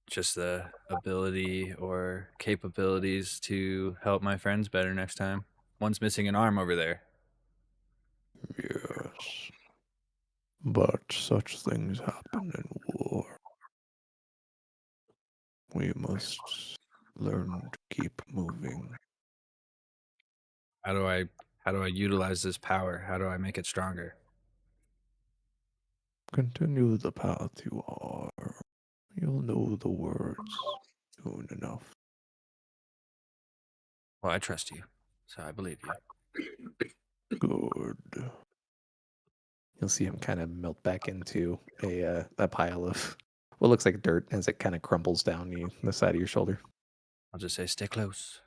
just the ability or capabilities to help my friends better next time. One's missing an arm over there. Yes. But such things happen in war. We must learn to keep moving. How do I utilize this power? How do I make it stronger? Continue the path you are. You'll know the words soon enough. Well, I trust you, so I believe you. Good. You'll see him kind of melt back into a pile of what looks like dirt as it kind of crumbles down the side of your shoulder. I'll just say, stay close.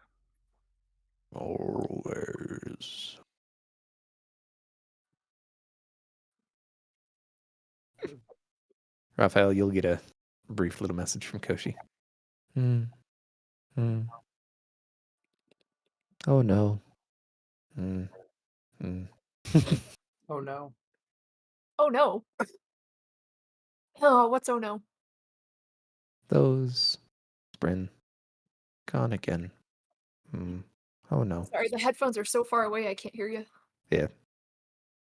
Always. Raphael, you'll get a brief little message from Koshi. Oh no. Oh no. Oh no. Oh, what's oh no? Those Sprin gone again. Oh no. Sorry, the headphones are so far away I can't hear you. Yeah.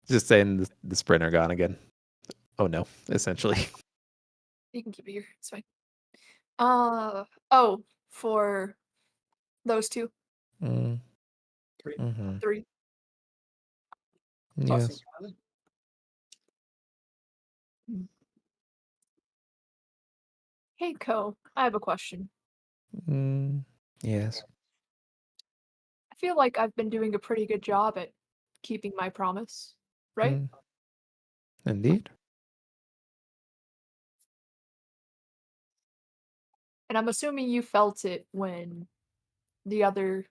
Just saying the Sprin are gone again. Oh no, essentially. You can keep it here. It's fine. Oh, for those two, Mm-hmm. 3. Yes. Hey, Ko, I have a question. Yes. I feel like I've been doing a pretty good job at keeping my promise, right? Indeed. And I'm assuming you felt it when the other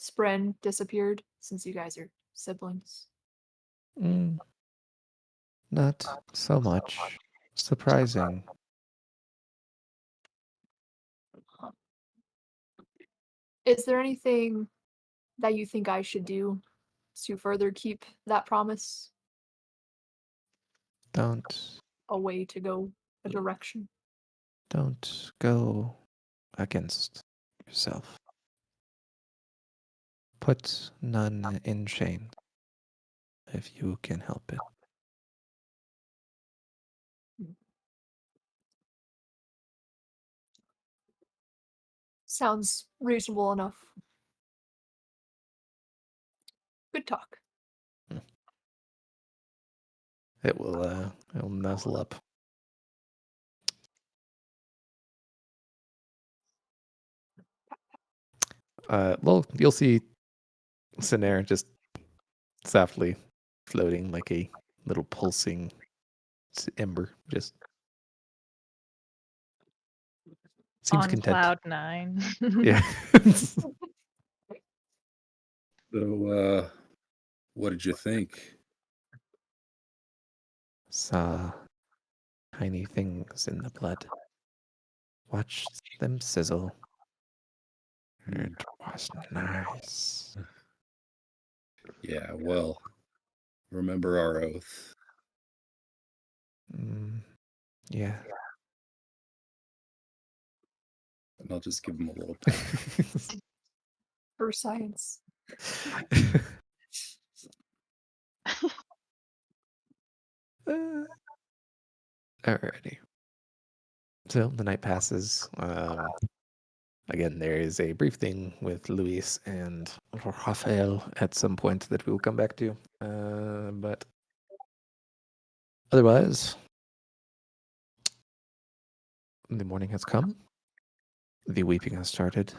Spren disappeared, since you guys are siblings. Not so much. Surprising. Is there anything that you think I should do to further keep that promise? Don't A way to go, a direction? go against yourself. Put none in shame if you can help it. Sounds reasonable enough. Good talk. It'll nuzzle up. Well, you'll see Sinair just softly floating like a little pulsing It's Ember just seems On content. cloud 9. Yeah. So, what did you think? Saw tiny things in the blood. Watched them sizzle. It was nice. Yeah, well, remember our oath. Yeah. And I'll just give him a little pat. For science. Alrighty. So the night passes. Again, there is a brief thing with Luis and Rafael at some point that we will come back to. But otherwise, the morning has come. The weeping has started.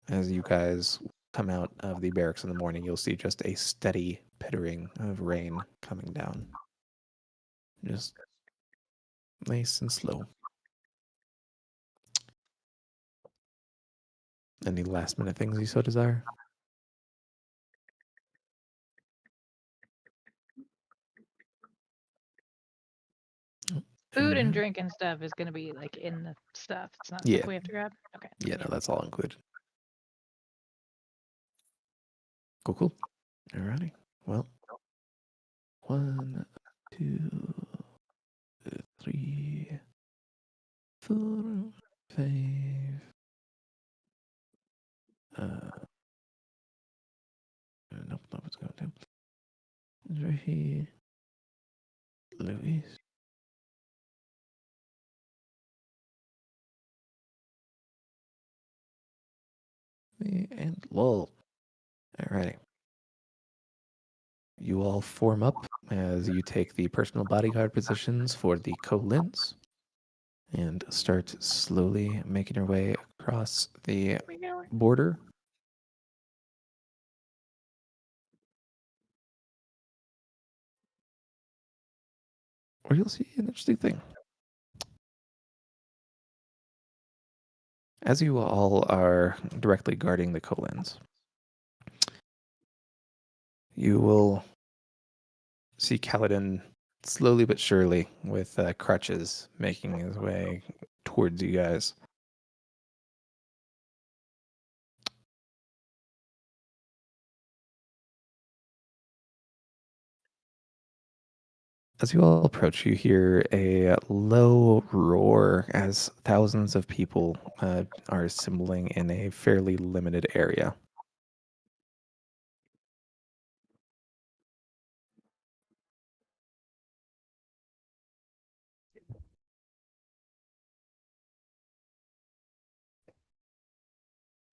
As you guys come out of the barracks in the morning, you'll see just a steady pittering of rain coming down. Just nice and slow. Any last minute things you so desire? Food and Alright. drink and stuff is gonna be like in the stuff. It's not Yeah. stuff we have to grab. Okay. Yeah, no, that's all included. Cool. Alrighty. Well, 1, 2, 3, 4, 5. Nope, it's going down. It's right here. Luis. Me and Lol. Alrighty. You all form up as you take the personal bodyguard positions for the Colins and start slowly making your way across the border. Or you'll see an interesting thing. As you all are directly guarding the Colins, you will see Kaladin slowly but surely with crutches making his way towards you guys. As you all approach, you hear a low roar as thousands of people are assembling in a fairly limited area.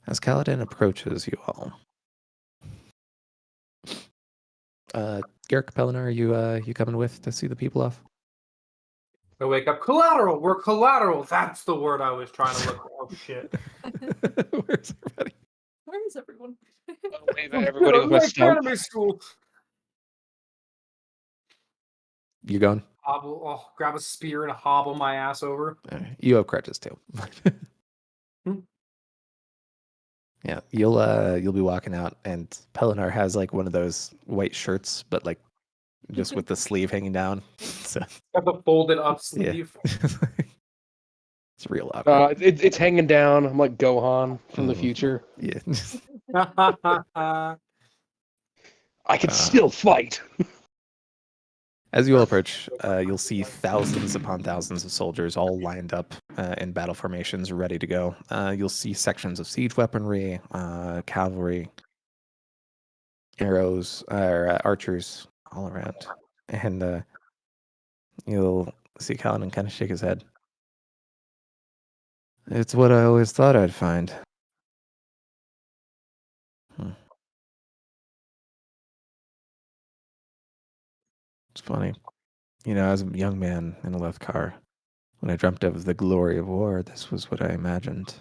As Kaladin approaches you all, Garrick Pellinar, you coming with to see the people off? I wake up. Collateral. We're collateral. That's the word I was trying to look for. Oh shit. Where's everybody? Where is everyone? I'll wave at everybody with my Like stump. anime school. You going? Hobble. Oh, grab a spear and hobble my ass over. You have crutches too. Yeah, you'll be walking out, and Pellinar has like one of those white shirts, but like just with the sleeve hanging down. So Got the folded up yeah, sleeve. it's real awkward. It's hanging down. I'm like Gohan from the Mhm. future. Yeah. I can still fight. As you all approach, you'll see thousands upon thousands of soldiers all lined up in battle formations, ready to go. You'll see sections of siege weaponry, cavalry, arrows, or archers all around. And you'll see Kaladin kind of shake his head. It's what I always thought I'd find. It's funny. You know, as a young man in a left car, when I dreamt of the glory of war, this was what I imagined.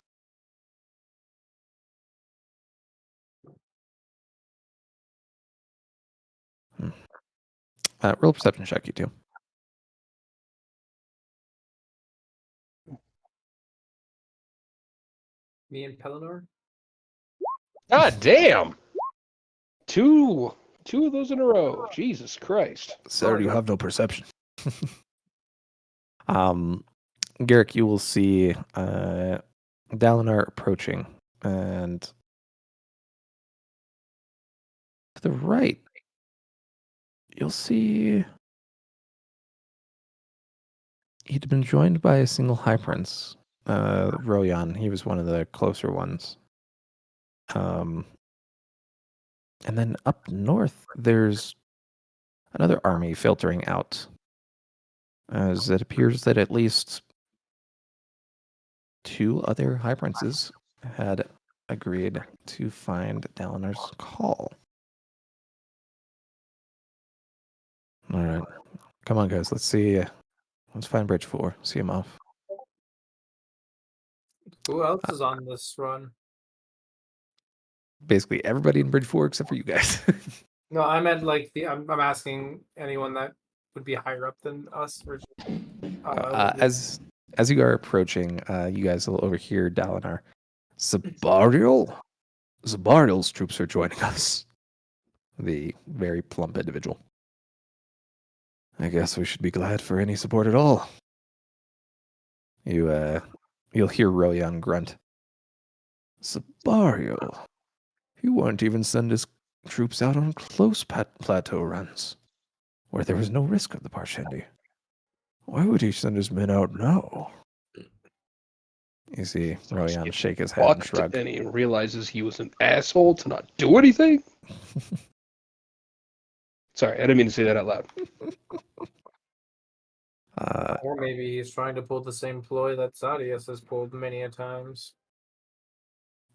Roll a perception check, you two. Me and Pelennor? God damn! Two of those in a row. Jesus Christ. Sir, you have no perception. Garrick, you will see Dalinar approaching, and to the right, you'll see he'd been joined by a single High Prince, Royan. He was one of the closer ones. And then up north, there's another army filtering out, as it appears that at least 2 other High Princes had agreed to find Dalinar's call. All right. Come on, guys. Let's see. Let's find Bridge 4. See him off. Who else is on this run? Basically everybody in Bridge 4 except for you guys. No, I meant like I'm asking anyone that would be higher up than us. As you are approaching, you guys will overhear Dalinar. Zabariel? Zabariel's troops are joining us. The very plump individual. I guess we should be glad for any support at all. You'll hear Royan grunt. Zabariel. He won't even send his troops out on close plateau runs, where there was no risk of the Parshendi. Why would he send his men out now? You see Royan shake his head and Fucked, shrug. and he realizes he was an asshole to not do anything. Sorry, I didn't mean to say that out loud. Or maybe he's trying to pull the same ploy that Sadius has pulled many a times.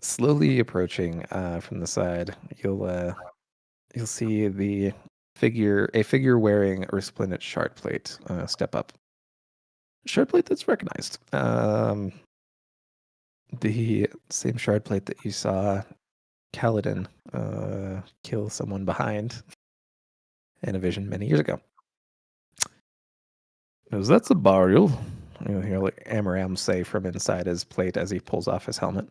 Slowly approaching from the side, you'll see a figure wearing a resplendent shard plate step up. Shard plate that's recognized. The same shard plate that you saw Kaladin kill someone behind in a vision many years ago. Is that Zabariel? You'll hear Amaram say from inside his plate as he pulls off his helmet.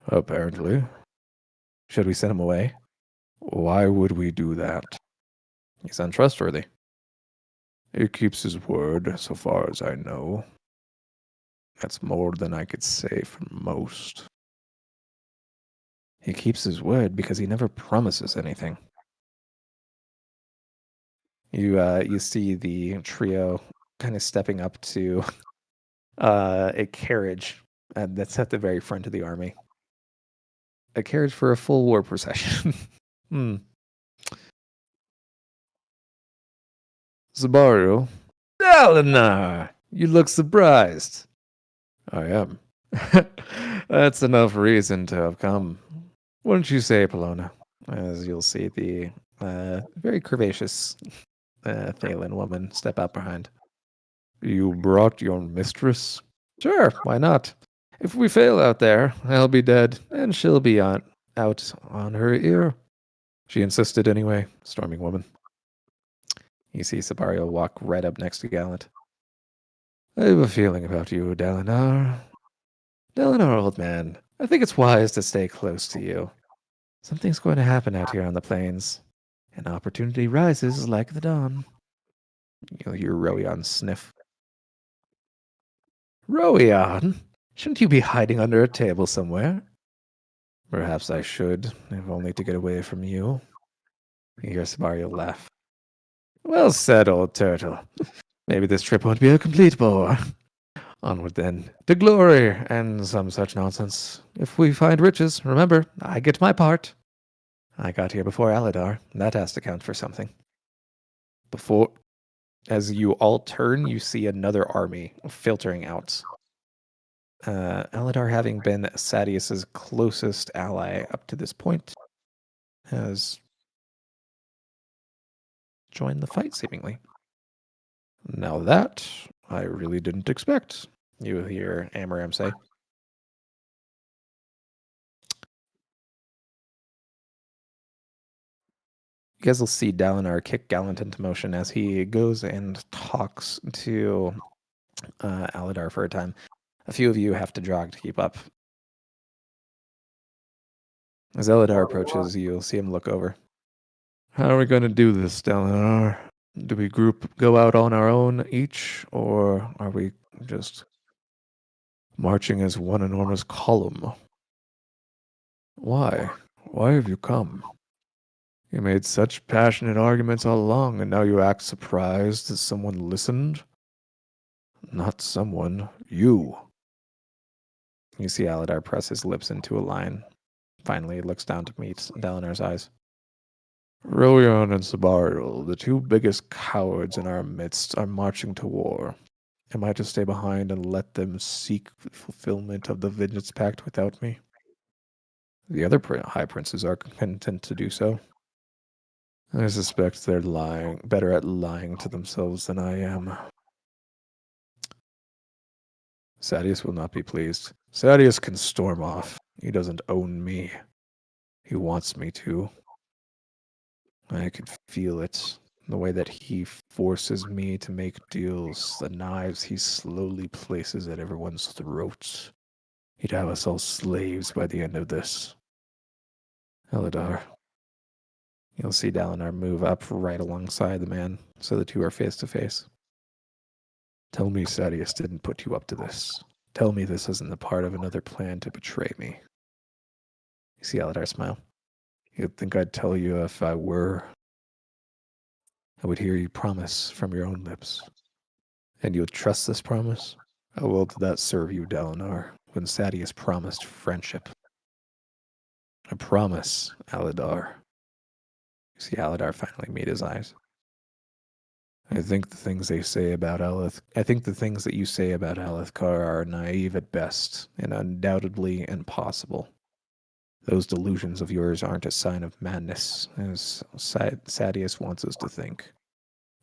Apparently. Should we send him away? Why would we do that? He's untrustworthy. He keeps his word, so far as I know. That's more than I could say for most. He keeps his word because he never promises anything. You see the trio kind of stepping up to a carriage that's at the very front of the army. A carriage for a full war procession. Zabaru. Dalinar! You look surprised. I am. That's enough reason to have come. Wouldn't you say, Polona? As you'll see the very curvaceous Thalen woman step out behind. You brought your mistress? Sure, why not? If we fail out there, I'll be dead, and she'll be out on her ear. She insisted anyway, storming woman. You see Sabario walk right up next to Gallant. I have a feeling about you, Dalinar. Dalinar, old man, I think it's wise to stay close to you. Something's going to happen out here on the plains. An opportunity rises like the dawn. You'll hear Royan sniff. Royan? Shouldn't you be hiding under a table somewhere? Perhaps I should, if only to get away from you. You hear Sabario laugh. Well said, old turtle. Maybe this trip won't be a complete bore. Onward then, to glory and some such nonsense. If we find riches, remember, I get my part. I got here before Aladar. That has to count for something. As you all turn, you see another army filtering out. Aladar, having been Sadius's closest ally up to this point, has joined the fight, seemingly. Now that I really didn't expect, you hear Amaram say. You guys will see Dalinar kick Gallant into motion as he goes and talks to Aladar for a time. A few of you have to jog to keep up. As Elidar approaches, you'll see him look over. How are we going to do this, Dalinar? Do we go out on our own each, or are we just marching as one enormous column? Why? Why have you come? You made such passionate arguments all along, and now you act surprised that someone listened? Not someone, you. You see Aladar press his lips into a line. Finally, he looks down to meet Dalinar's eyes. Royan and Sabariel, the two biggest cowards in our midst, are marching to war. Am I to stay behind and let them seek fulfillment of the Vengeance Pact without me? The other High Princes are content to do so. I suspect they're better at lying to themselves than I am. Sadeas will not be pleased. Sadeas can storm off. He doesn't own me. He wants me to. I can feel it. The way that he forces me to make deals, the knives he slowly places at everyone's throats. He'd have us all slaves by the end of this. Elidar. You'll see Dalinar move up right alongside the man, so the two are face to face. Tell me Sadeas didn't put you up to this. Tell me this isn't a part of another plan to betray me. You see Elidar smile. You'd think I'd tell you if I were. I would hear you promise from your own lips. And you'd trust this promise? How well did that serve you, Dalinar, when Sadeas promised friendship? A promise, Aladar. You see Aladar finally meet his eyes. I think the things that you say about Alethkar are naive at best, and undoubtedly impossible. Those delusions of yours aren't a sign of madness, as Sadeas wants us to think.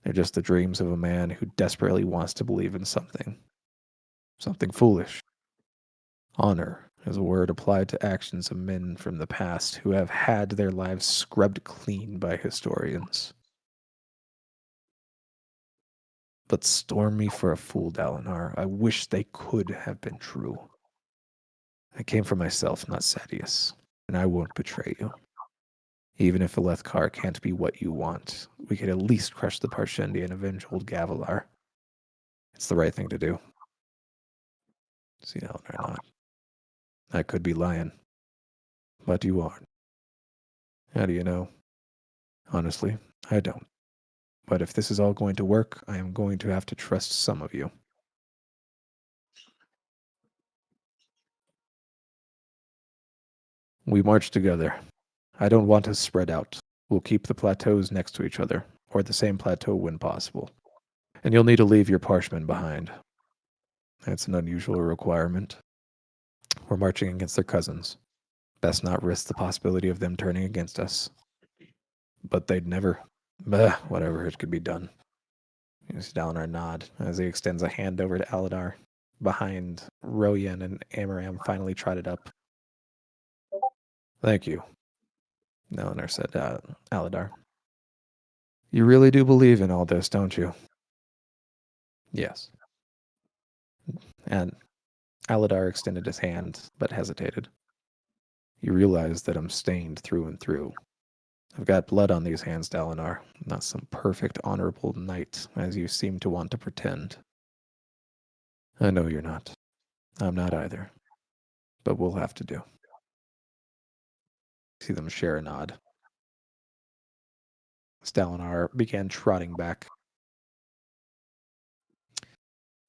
They're just the dreams of a man who desperately wants to believe in something. Something foolish. Honor is a word applied to actions of men from the past who have had their lives scrubbed clean by historians. But storm me for a fool, Dalinar. I wish they could have been true. I came for myself, not Sadeas, and I won't betray you. Even if Alethkar can't be what you want, we could at least crush the Parshendi and avenge old Gavilar. It's the right thing to do. See Dalinar nod. I could be lying, but you aren't. How do you know? Honestly, I don't. But if this is all going to work, I am going to have to trust some of you. We march together. I don't want us spread out. We'll keep the plateaus next to each other, or the same plateau when possible. And you'll need to leave your parshmen behind. That's an unusual requirement. We're marching against their cousins. Best not risk the possibility of them turning against us. But they'd never. Whatever, it could be done. You see Dalinar nod as he extends a hand over to Aladar. Behind, Royan and Amaram finally trotted up. Thank you, Dalinar said to Aladar. You really do believe in all this, don't you? Yes. And Aladar extended his hand, but hesitated. You realize that I'm stained through and through. I've got blood on these hands, Dalinar, not some perfect, honorable knight, as you seem to want to pretend. I know you're not. I'm not either. But we'll have to do. See them share a nod. Dalinar began trotting back.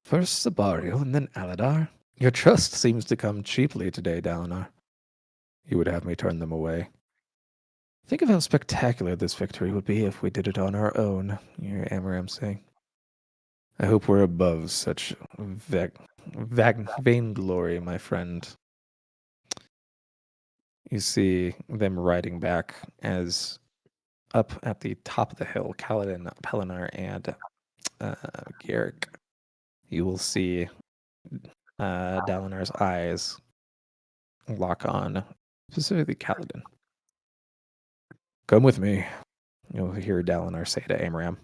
First Sabariel and then Aladar. Your trust seems to come cheaply today, Dalinar. You would have me turn them away. Think of how spectacular this victory would be if we did it on our own, you hear Amaram saying. I hope we're above such vainglory, my friend. You see them riding back as up at the top of the hill, Kaladin, Pelinar, and Garrick. You will see Dalinar's eyes lock on, specifically Kaladin. Come with me, you'll hear Dalinar say to Amaram.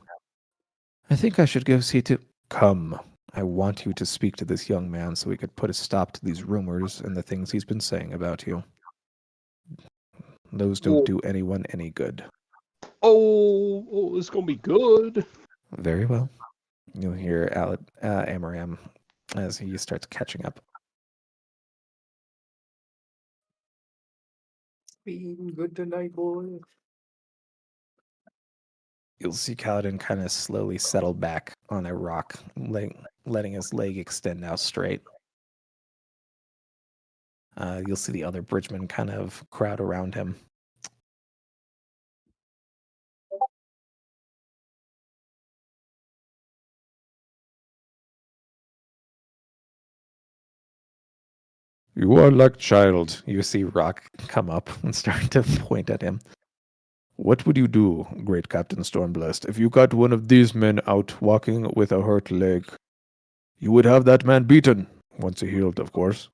I think I should go see to... Come. I want you to speak to this young man so we could put a stop to these rumors and the things he's been saying about you. Those don't do anyone any good. Oh, it's gonna be good. Very well. You'll hear Amaram as he starts catching up. Being good tonight, boys. You'll see Kaladin kind of slowly settle back on a rock, letting his leg extend out straight. You'll see the other bridgemen kind of crowd around him. You are like child. You see Rock come up and start to point at him. What would you do, great Captain Stormblast, if you got one of these men out walking with a hurt leg? You would have that man beaten, once he healed, of course.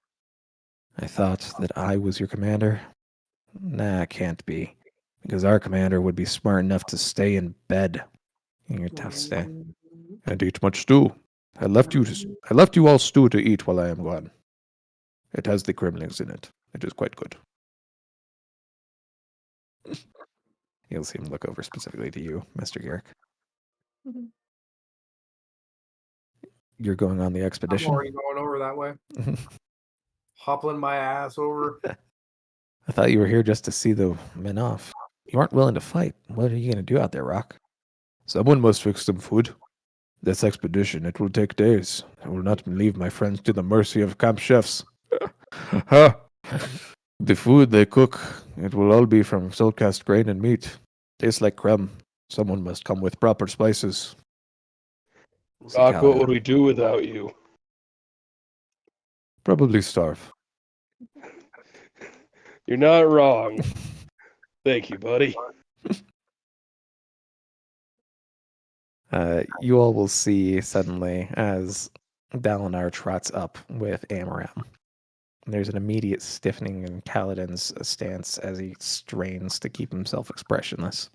I thought that I was your commander. Nah, can't be, because our commander would be smart enough to stay in bed. You're tough stay. And eat much stew. I left you all stew to eat while I am gone. It has the cremlings in it. It is quite good. You'll see him look over specifically to you, Mr. Garrick. Mhm. You're going on the I'm expedition? already going over that way. Hoppling my ass over. I thought you were here just to see the men off. You aren't willing to fight. What are you going to do out there, Rock? Someone must fix some food. This expedition, it will take days. I will not leave my friends to the mercy of camp chefs. Ha! The food they cook, it will all be from soul-cast grain and meat. Tastes like creme. Someone must come with proper spices. Rock, what would we do without you? Probably starve. You're not wrong. Thank you, buddy. You all will see suddenly as Dalinar trots up with Amaram. There's an immediate stiffening in Kaladin's stance as he strains to keep himself expressionless.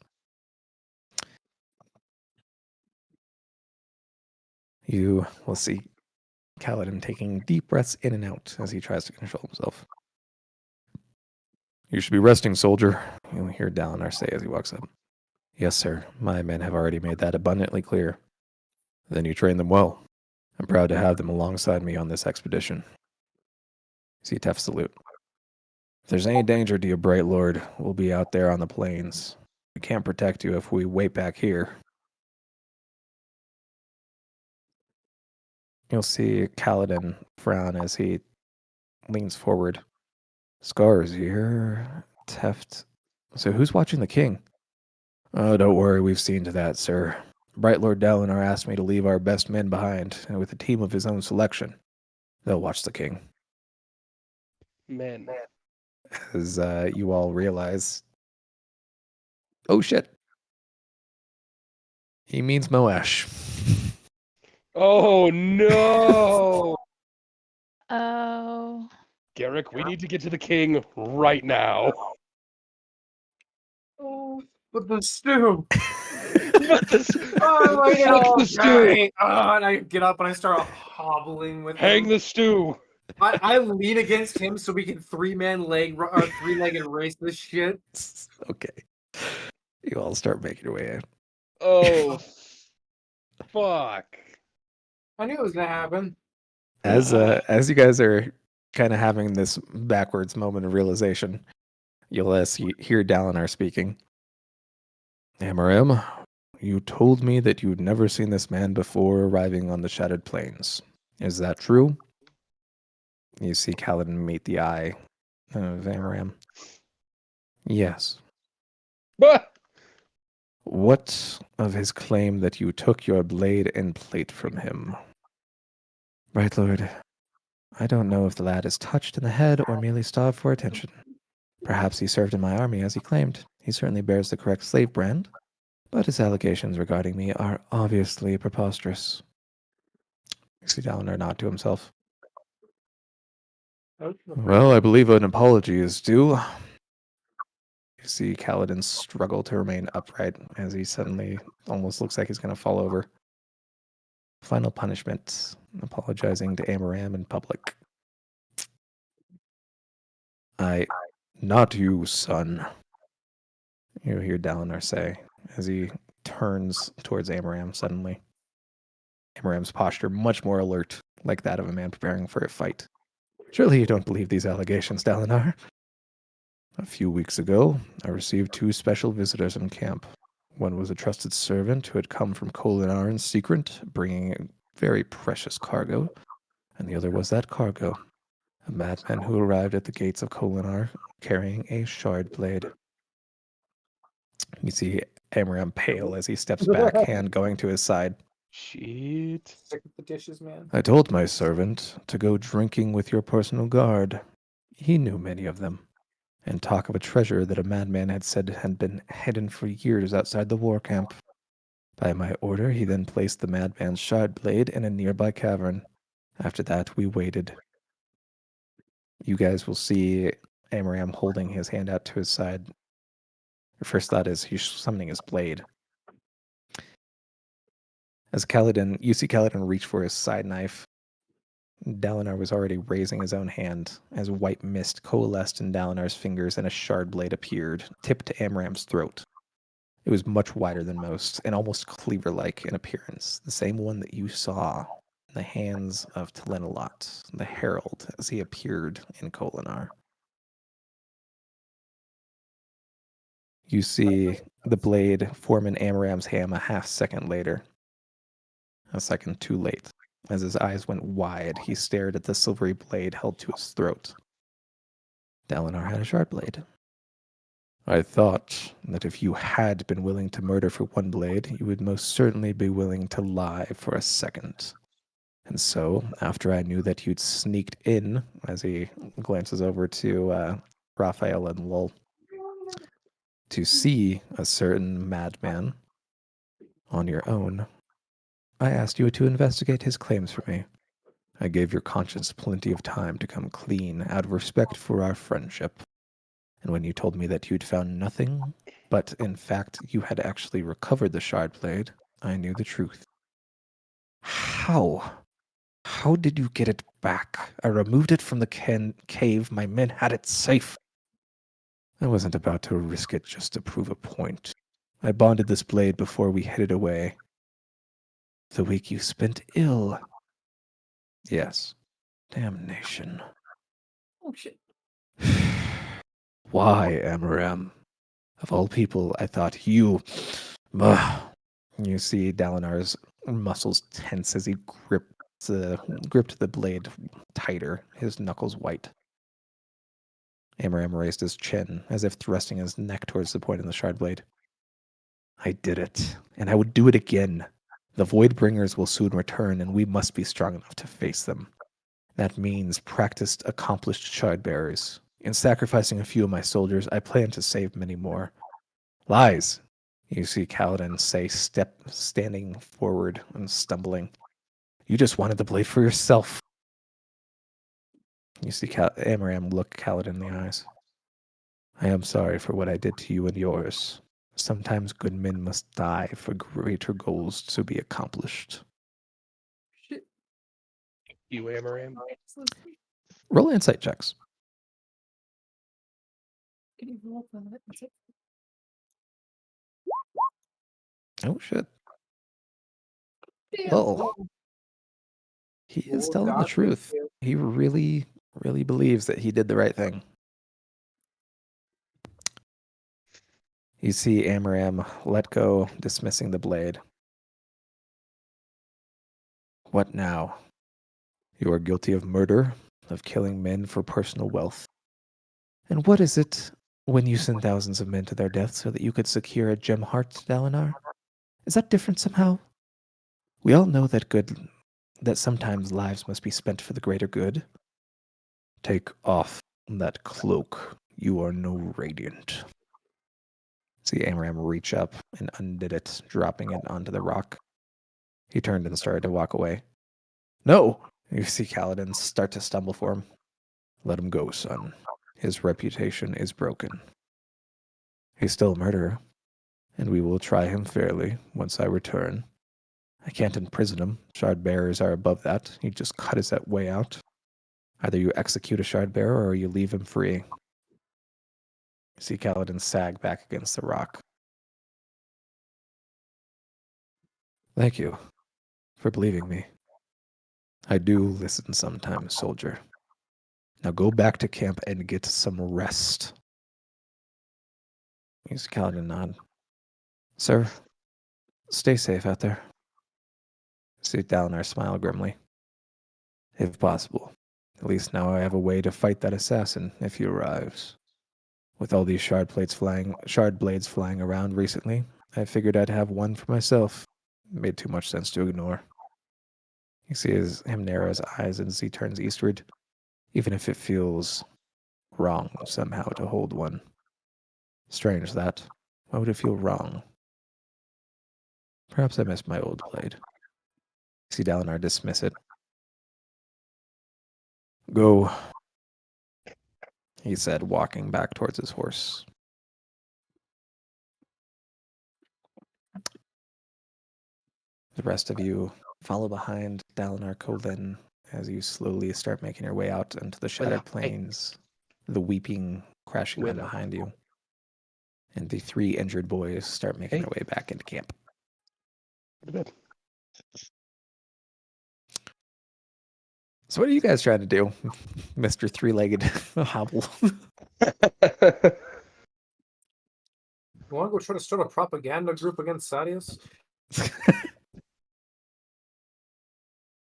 You will see Kaladin taking deep breaths in and out as he tries to control himself. You should be resting, soldier. You'll hear Dalinar say as he walks up. Yes, sir. My men have already made that abundantly clear. Then you train them well. I'm proud to have them alongside me on this expedition. See Tef salute. If there's any danger to you, Bright Lord, we'll be out there on the plains. We can't protect you if we wait back here. You'll see Kaladin frown as he leans forward. Scars here. Teft. So who's watching the king? Oh, don't worry, we've seen to that, sir. Bright Lord Dalinar asked me to leave our best men behind, and with a team of his own selection. They'll watch the king. Man. As you all realize, oh shit, he means Moash. Oh, no! Oh. Garrick, we need to get to the king right now. Oh, but the stew. What the Oh, I Fuck know. the stew. And I get up and I start hobbling with Hang him. the stew. I lean against him so we can three-legged race this shit. Okay. You all start making your way in. Oh, fuck. I knew it was gonna happen. As you guys are kind of having this backwards moment of realization, you'll hear Dalinar speaking. Amaram, you told me that you'd never seen this man before arriving on the Shattered Plains. Is that true? You see Kaladin meet the eye of Amaram. Yes. Bah! What of his claim that you took your blade and plate from him? Right, Lord. I don't know if the lad is touched in the head or merely starved for attention. Perhaps he served in my army as he claimed. He certainly bears the correct slave brand, but his allegations regarding me are obviously preposterous. You see Dalinar nod to himself. Well, I believe an apology is due. You see Kaladin struggle to remain upright as he suddenly almost looks like he's going to fall over. Final punishment, apologizing to Amaram in public. Not you, son. You hear Dalinar say as he turns towards Amaram suddenly. Amaram's posture much more alert, like that of a man preparing for a fight. Surely you don't believe these allegations, Dalinar? A few weeks ago, I received 2 special visitors in camp. One was a trusted servant who had come from Kholinar in secret, bringing a very precious cargo, and the other was that cargo, a madman who arrived at the gates of Kholinar carrying a shard blade. You see Amaram pale as he steps back, hand going to his side. Shit. Sick of the dishes, man. I told my servant to go drinking with your personal guard. He knew many of them, and talk of a treasure that a madman had said had been hidden for years outside the war camp. By my order, he then placed the madman's shard blade in a nearby cavern. After that, we waited. You guys will see Amaram holding his hand out to his side. Your first thought is he's summoning his blade. As you see Kaladin reach for his side knife. Dalinar was already raising his own hand as white mist coalesced in Dalinar's fingers and a shard blade appeared, tipped to Amaram's throat. It was much wider than most and almost cleaver-like in appearance, the same one that you saw in the hands of Telenolot, the herald, as he appeared in Kholinar. You see the blade form in Amaram's hand a half second later. A second too late. As his eyes went wide, he stared at the silvery blade held to his throat. Dalinar had a shard blade. I thought that if you had been willing to murder for one blade, you would most certainly be willing to lie for a second. And so, after I knew that you'd sneaked in, as he glances over to Raphael and Lul, to see a certain madman on your own, I asked you to investigate his claims for me. I gave your conscience plenty of time to come clean out of respect for our friendship. And when you told me that you'd found nothing, but in fact you had actually recovered the shard blade, I knew the truth. How? How did you get it back? I removed it from the cave. My men had it safe. I wasn't about to risk it just to prove a point. I bonded this blade before we hid it away. The week you spent ill. Yes. Damnation. Oh shit. Why, Amaram? Of all people, I thought you... Ugh. You see Dalinar's muscles tense as he gripped the blade tighter, his knuckles white. Amaram raised his chin, as if thrusting his neck towards the point of the shard blade. I did it, and I would do it again. The Voidbringers will soon return, and we must be strong enough to face them. That means practiced, accomplished shard-bearers. In sacrificing a few of my soldiers, I plan to save many more. Lies! You see Kaladin say, standing forward and stumbling. You just wanted the blade for yourself. You see Amaram look Kaladin in the eyes. I am sorry for what I did to you and yours. Sometimes good men must die for greater goals to be accomplished. Shit. You, Amaram. Roll insight checks. Can you roll that? Is it? Oh, shit. Damn. Well, he is Oh, telling the God, truth. thank you. He really, really believes that he did the right thing. You see Amaram let go, dismissing the blade. What now? You are guilty of murder, of killing men for personal wealth. And what is it when you send thousands of men to their death so that you could secure a gem heart, Dalinar? Is that different somehow? We all know that sometimes lives must be spent for the greater good. Take off that cloak. You are no radiant. See Amaram reach up and undid it, dropping it onto the rock. He turned and started to walk away. No! You see Kaladin start to stumble for him. Let him go, son. His reputation is broken. He's still a murderer, and we will try him fairly once I return. I can't imprison him. Shard bearers are above that. He just cut his way out. Either you execute a shard bearer or you leave him free. See Kaladin sag back against the rock. Thank you for believing me. I do listen sometimes, soldier. Now go back to camp and get some rest. Use Kaladin nod. Sir, stay safe out there. See Dalinar smile grimly. If possible. At least now I have a way to fight that assassin if he arrives. With all these shard blades flying around recently, I figured I'd have one for myself. It made too much sense to ignore. You see him narrow his eyes as he turns eastward, even if it feels wrong somehow to hold one. Strange that. Why would it feel wrong? Perhaps I missed my old blade. See Dalinar dismiss it. Go, he said, walking back towards his horse. The rest of you follow behind Dalinar Kholin as you slowly start making your way out into the Shattered Plains, the weeping crashing in behind you. And the 3 injured boys start making their way back into camp. So what are you guys trying to do, Mr. Three-Legged Hobble? You want to go try to start a propaganda group against Sadius?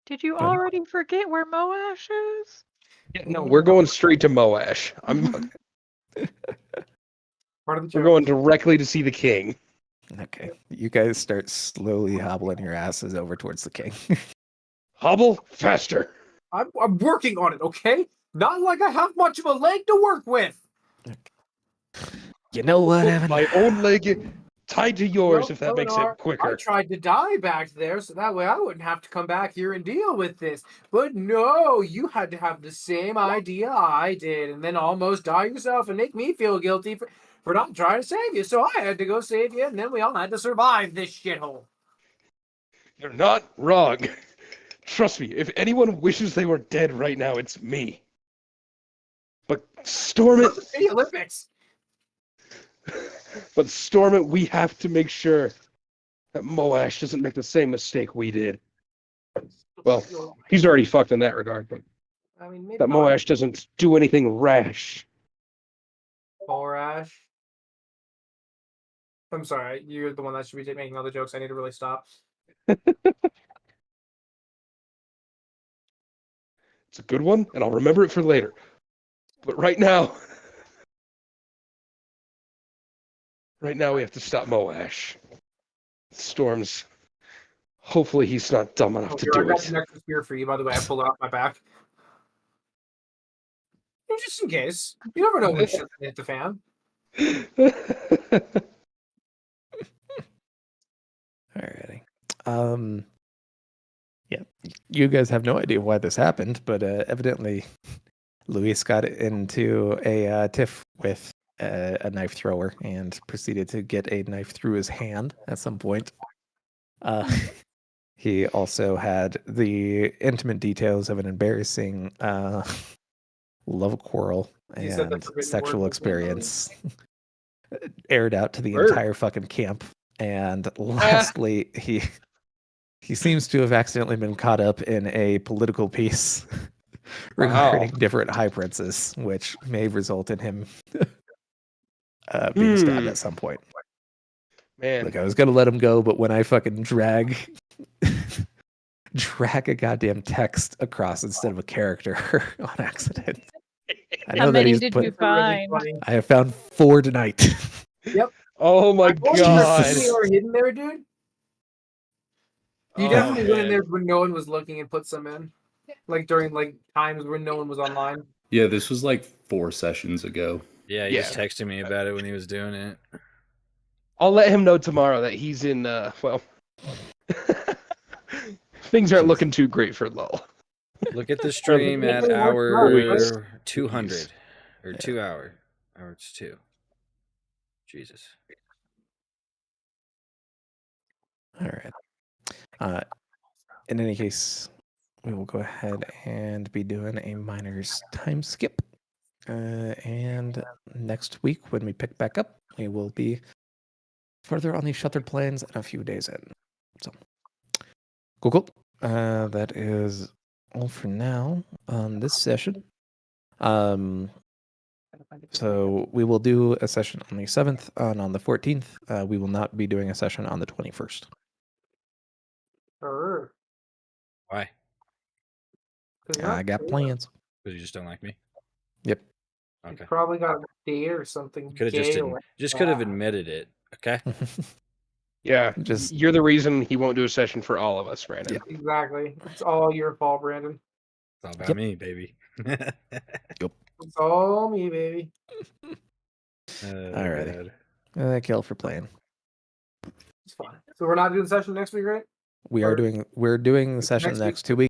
Did you already forget where Moash is? Yeah, no, we're going straight to Moash. We're going directly to see the king. Okay. You guys start slowly hobbling your asses over towards the king. Hobble faster. I'm working on it, okay? Not like I have much of a leg to work with. You know what, Evan? My own leg tied to yours, if that makes it quicker. I tried to die back there, so that way I wouldn't have to come back here and deal with this. But no, you had to have the same idea I did, and then almost die yourself and make me feel guilty for not trying to save you. So I had to go save you, and then we all had to survive this shithole. You're not wrong. Trust me, if anyone wishes they were dead right now, it's me. But Storm it. The Olympics. But Storm it, we have to make sure that Moash doesn't make the same mistake we did. Well, he's already fucked in that regard, but I mean, maybe that Moash doesn't do anything rash. Rash. I'm sorry, you're the one that should be making all the jokes. I need to really stop. It's a good one, and I'll remember it for later. But right now we have to stop Moash. Storm's. Hopefully he's not dumb enough to do I got it. an extra spear for you, by the way. I pulled it off my back. Just in case. You never know when shit's gonna hit the fan. Alrighty. Yeah, you guys have no idea why this happened, but evidently Luis got into a tiff with a knife thrower and proceeded to get a knife through his hand at some point. He also had the intimate details of an embarrassing love quarrel and sexual experience aired out to the entire fucking camp. And lastly, he seems to have accidentally been caught up in a political piece regarding different high princes, which may result in him being stabbed at some point. Man, Like, I was gonna let him go, but when I fucking drag a goddamn text across instead of a character on accident. I know that he's put. Fine. I have found 4 tonight. Yep. Oh my god. You were hidden there, dude. You definitely went in there when no one was looking and put some in. Like during times when no one was online. Yeah, this was like 4 sessions ago. Yeah, he was texting me about it when he was doing it. I'll let him know tomorrow that he's in, things aren't looking too great for Lull. Look at the stream at hour 200. Or 2 hour. Hours 2. Jesus. All right. In any case, we will go ahead and be doing a miner's time skip. And next week, when we pick back up, we will be further on the Shattered Plains and a few days in. So, cool. That is all for now on this session. So we will do a session on the 7th, and on the 14th, we will not be doing a session on the 21st. Sure. Why? 'Cause you're I not got sure. plans. Because you just don't like me. Yep. You Okay. probably got a date or something. Could have gay or could have that. admitted it. Okay. Yeah, Just- you're the reason he won't do a session for all of us, Brandon. Yeah. Exactly. It's all your fault, Brandon. It's all about Yep. me, baby. It's all me, baby. Alrighty. Thank y'all for playing. It's fine. So we're not doing the session next week, right? We're doing the session Next the week. next 2 weeks.